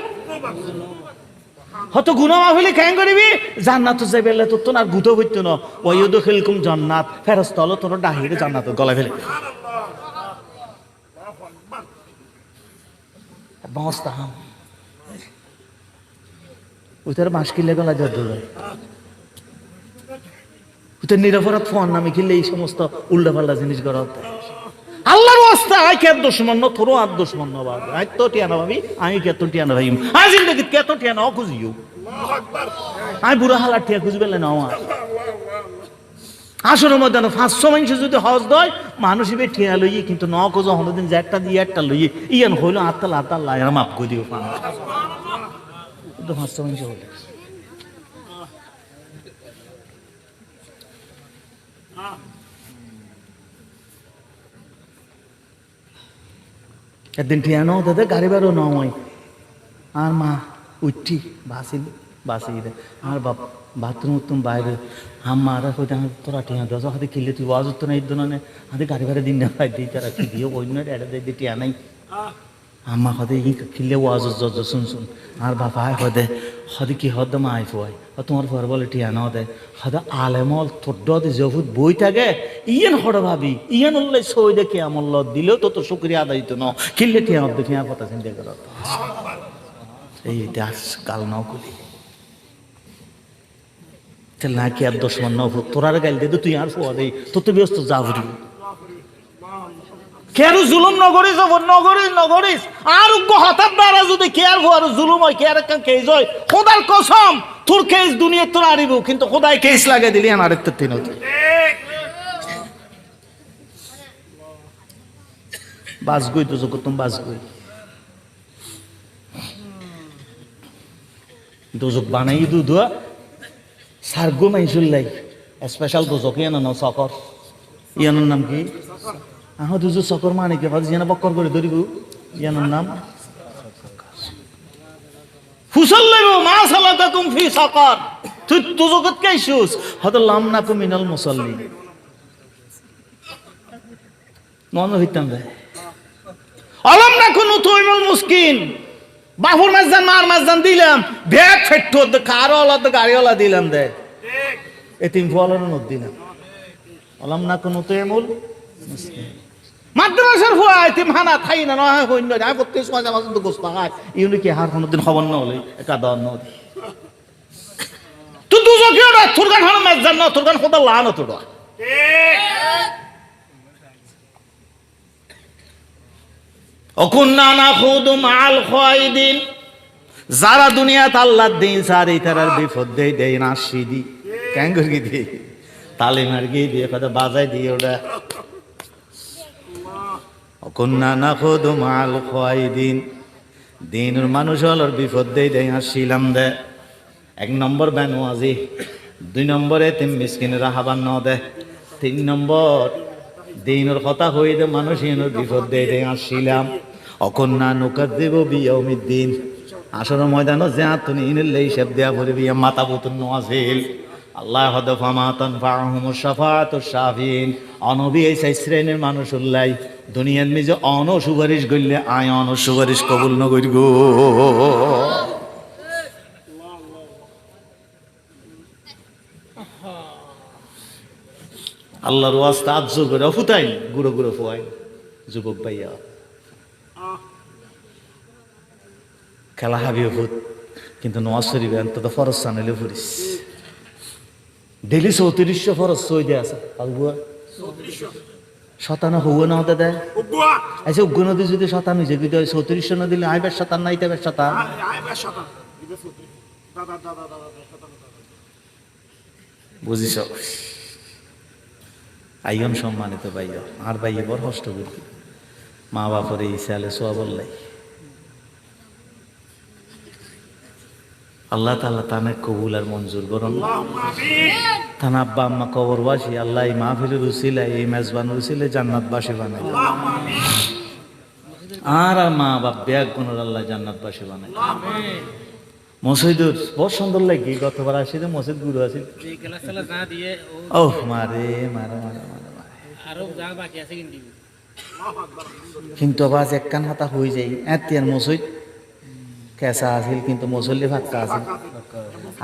হয়তো গুনাহ মাফ হইলে কেন করিবি জান্নাত যাইবে তোর তো আর গুতো হইতো না ওয়াইদু খিলকুম জান্নাত ফেরেশতা হলো তোর ডাহিরে জান্নাত গলায় ফেলে বস্তা হাম উতার মাসকিলে গলা জড় ধরে উতার নিরপরাধ ফোন নামে কিনলে এই সমস্ত উল্টাপাল্টা জিনিস করা হতো আল্লাহর ওয়াস্তে আই কে দুশমন ন তোর আর দুশমন ন বাবা আই তো টিয়া না ভাবি আমি কে তো টিয়া না ভাই আই জিন্দেগি কে তো টিয়া না খুঁজিও আল্লাহু আকবার আই বুড়া হালা টিয়া খুঁজবে না আমার আসরের মধ্যে 500 মানুষ যদি হজ দেয় মানুষ ইবে টিয়া লই কিন্তু ন কোজ হনদিন যে একটা দিয়ে একটা লই ইয়ান হইলো আত্তাল্লাহ আর মাফ করে দিও সুবহানাল্লাহ তো 500 মানুষ হলো একদিন ঠিয়ানো দাদা গাড়ি বারো নয় আর মা উঠি বাসি রে আর বাপ বাথরুম উত্তম বাইরে আমার কইতে তোরা টিয়া দশ হাতে কিনলে তুই ওয়াজ উত্তর নাই দিন হাতে গাড়ি ভাড়া দিন না পাই দিই তারা কি দিয়ে অন্য এটা দিয়ে টিয়া নাই আমার হদে ই কিনলে ওয়াজ শুন আর বাবা হদে হদে কি হদ মা আই ফুয়াই তোমার ঘর বলে টিয়া ন দে হদে আলেমল তোর দে জহুদ বই থাকে ইয়ান হড় ভাবি ইয়ান উল্লাই সই দেখে আমল দিলেও তো শুক্রিয়া আদায় তো ন কিনলে টিয়া হদ দেখি কথা চিন্তা কর এই দাস কাল ন করি তাহলে না কি আর দুশমন ন তোরার গাইল দে তুই আর ফুয়া দেই তোর তো ব্যস্ত যা ভরি কেরু জুলুম নগরিস আর হঠাৎ দ্বারা যদি কেয়ার ভুয়ার জুলুম হয় কেয়ার কান কেস হয় খোদার কসম তোর কেস দুনিয়া তোর আরিব কিন্তু খোদাই কেস লাগে দিলি আমার তো তিন বাসগুই তো যখন বাসগুই দোজক বানাই দুধ সার্গো মাইসুল্লাই স্পেশাল দোজক ইয়ানো না সকর ইয়ানোর নাম কি আহ দুজো সকর মানে কি ভাবছি যেন বক্কর করে ধরিব ইয়ানোর নাম ফুসাল্লাইবো মা সালাতাকুম ফি সাকার তুই দোজকত কাইছুস হয়তো লাম নাকু মিনাল মুসাল্লি মনে হইতাম রে আলাম নাকু নুতুইমুল মুসকিন বাফুর মাঝজান মার মাঝজান দিলাম ব্যাগ ফেট্টো কারওয়ালা তো গাড়িওয়ালা দিলাম দে এতিম ফলানো নদ দিলাম আলাম না কোনো তো এমল মাদ্রাসার ফুয়া এতিম হানা থাই না নয় হইন আমি প্রত্যেক সময় আমার কিন্তু গোস পাকায় ইউনি কি হার কোনোদিন খবর না হলে একা দেওয়ার নদ তুই দুজো কি ওটা থুরগান হানা মাঝজান না থুরগান খোদা লান তোটা অকুন্না নাখুদু মাল খায়দিন যারা দুনিয়াত আল্লাহর দিন সারি তারার বিপদ দেই না সিদি কেন করি দি তালিমার গিয়ে দিয়ে কথা বাজাই দিয়ে ওটা অকুন্না নাখুদু মাল খায়দিন দিনের মানুষ হলোর বিপদ দেই আসছিলাম দে এক নম্বর বেনওয়াজি দুই নম্বরে তিন মিসকিনের হাবান ন দে তিন নম্বর দিনের কথা হয়ে দে মানুষ এনের বিপদ দেই আসছিলাম অকন্যা নৌকার দেব বিয়মিদ্দিন আসর ময়দান যে তুমি ইনলে হিসাব দেয়া পড়বি মাতা বুতুন নোয়াজিল আল্লাহ হদ ফামাতান ফাহুম শাফাতুশ শাফিন অনবী এই শ্রেণীর মানুষ উল্লাই দুনিয়ার মিজে অন সুপারিশ গইলে আয় অন সুপারিশ কবুল ন করিব আল্লাহর ওয়াস্তে আজ্জ করে ফুটাই গুঁড়ো গুঁড়ো ফুয়াই যুবক ভাইয়া খেলা হাবিও ভূত কিন্তু নোয়াজ শরীফ অন্তত ফরজ চানিলে ফুরিস ডেলি 3400 ফরজ সই দিয়ে আছে শতানো হবো না হতে দেয় আচ্ছা উগ্র নদী যদি শতান হয়েছে কিন্তু 3400 না দিলে আইবার শতান না ইতাবের শতান বুঝিস আইন সম্মানিত ভাইয়া আর ভাইয়া বড় কষ্ট করি মা বাপরে এই সালে সোয়া বললাই আল্লাহ তাআলা তানে কবুল আর মঞ্জুর করুন তান আব্বা আম্মা কবরবাসী আল্লাহ এই মাহফিলের উসিলায় এই মেজবানের উসিলায় জান্নাতবাসী বানাই আর মা বাপ ব্যাগ গুণর আল্লাহ জান্নাতবাসী বানাই মসজিদুর বহুত সুন্দর লাগে গতবার আসি যে মসজিদ গুরু আছে ও মারে মারে মারে মারে কিন্তু আজ একখান হাতা হয়ে যায় এতিয়ার মসজিদ কেঁচা আছিল কিন্তু মসল্লি ফাক্কা আছিল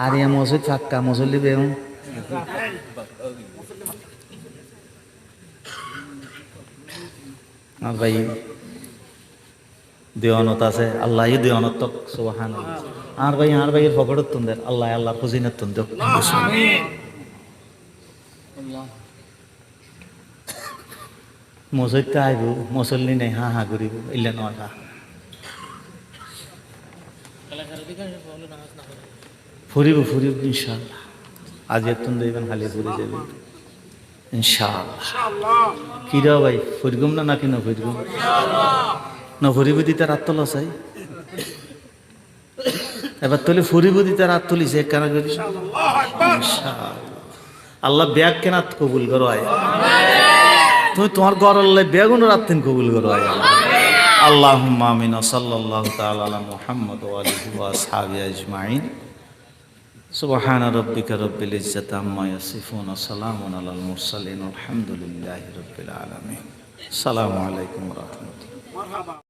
আর ইয়া মসজিদ ফাক্কা মসল্লি বেরুন আর ভাই দেওয়ানত আছে আল্লাহ দেওয়ানত সুবহানাল্লাহ আর ভাইয়ের ফকড়ত তুন্দের আল্লাহ আল্লাহর খুজিনত তুন্দ মসজিদটা আইব মসল্লি নেই হা হা করিব ইলে নয় হা ফুরিব ইনশাআল্লাহ আজ এত দেবেন খালি ফুরি যাবে ইনশাআল্লাহ কি রে ভাই ফুরগুম না নাকি না ফুরগুম না ফুরিব দিতে রাত তোলা চাই এবার তোলে ফুরিব দিতে রাত তুলিছে কেন করি আল্লাহ ব্যাগ কেন কবুল করো আয় তুমি তোমার ঘর আল্লাহ ব্যাগুন রাত কবুল করো আয় আল্লাহুম্মা আমিন সাল্লাল্লাহু তাআলা আলা মুহাম্মদ ওয়া আলিহি ওয়া আসহাবিহি আজমাইন সুবহানা রাব্বিকা রাব্বিল ইজ্জাতি আম্মা ইয়াসিফুন ওয়া সালামুন আলাল মুরসালিন আলহামদুলিল্লাহি রাব্বিল আলামিন আসসালামু আলাইকুম ওয়া রাহমাতুল্লাহ।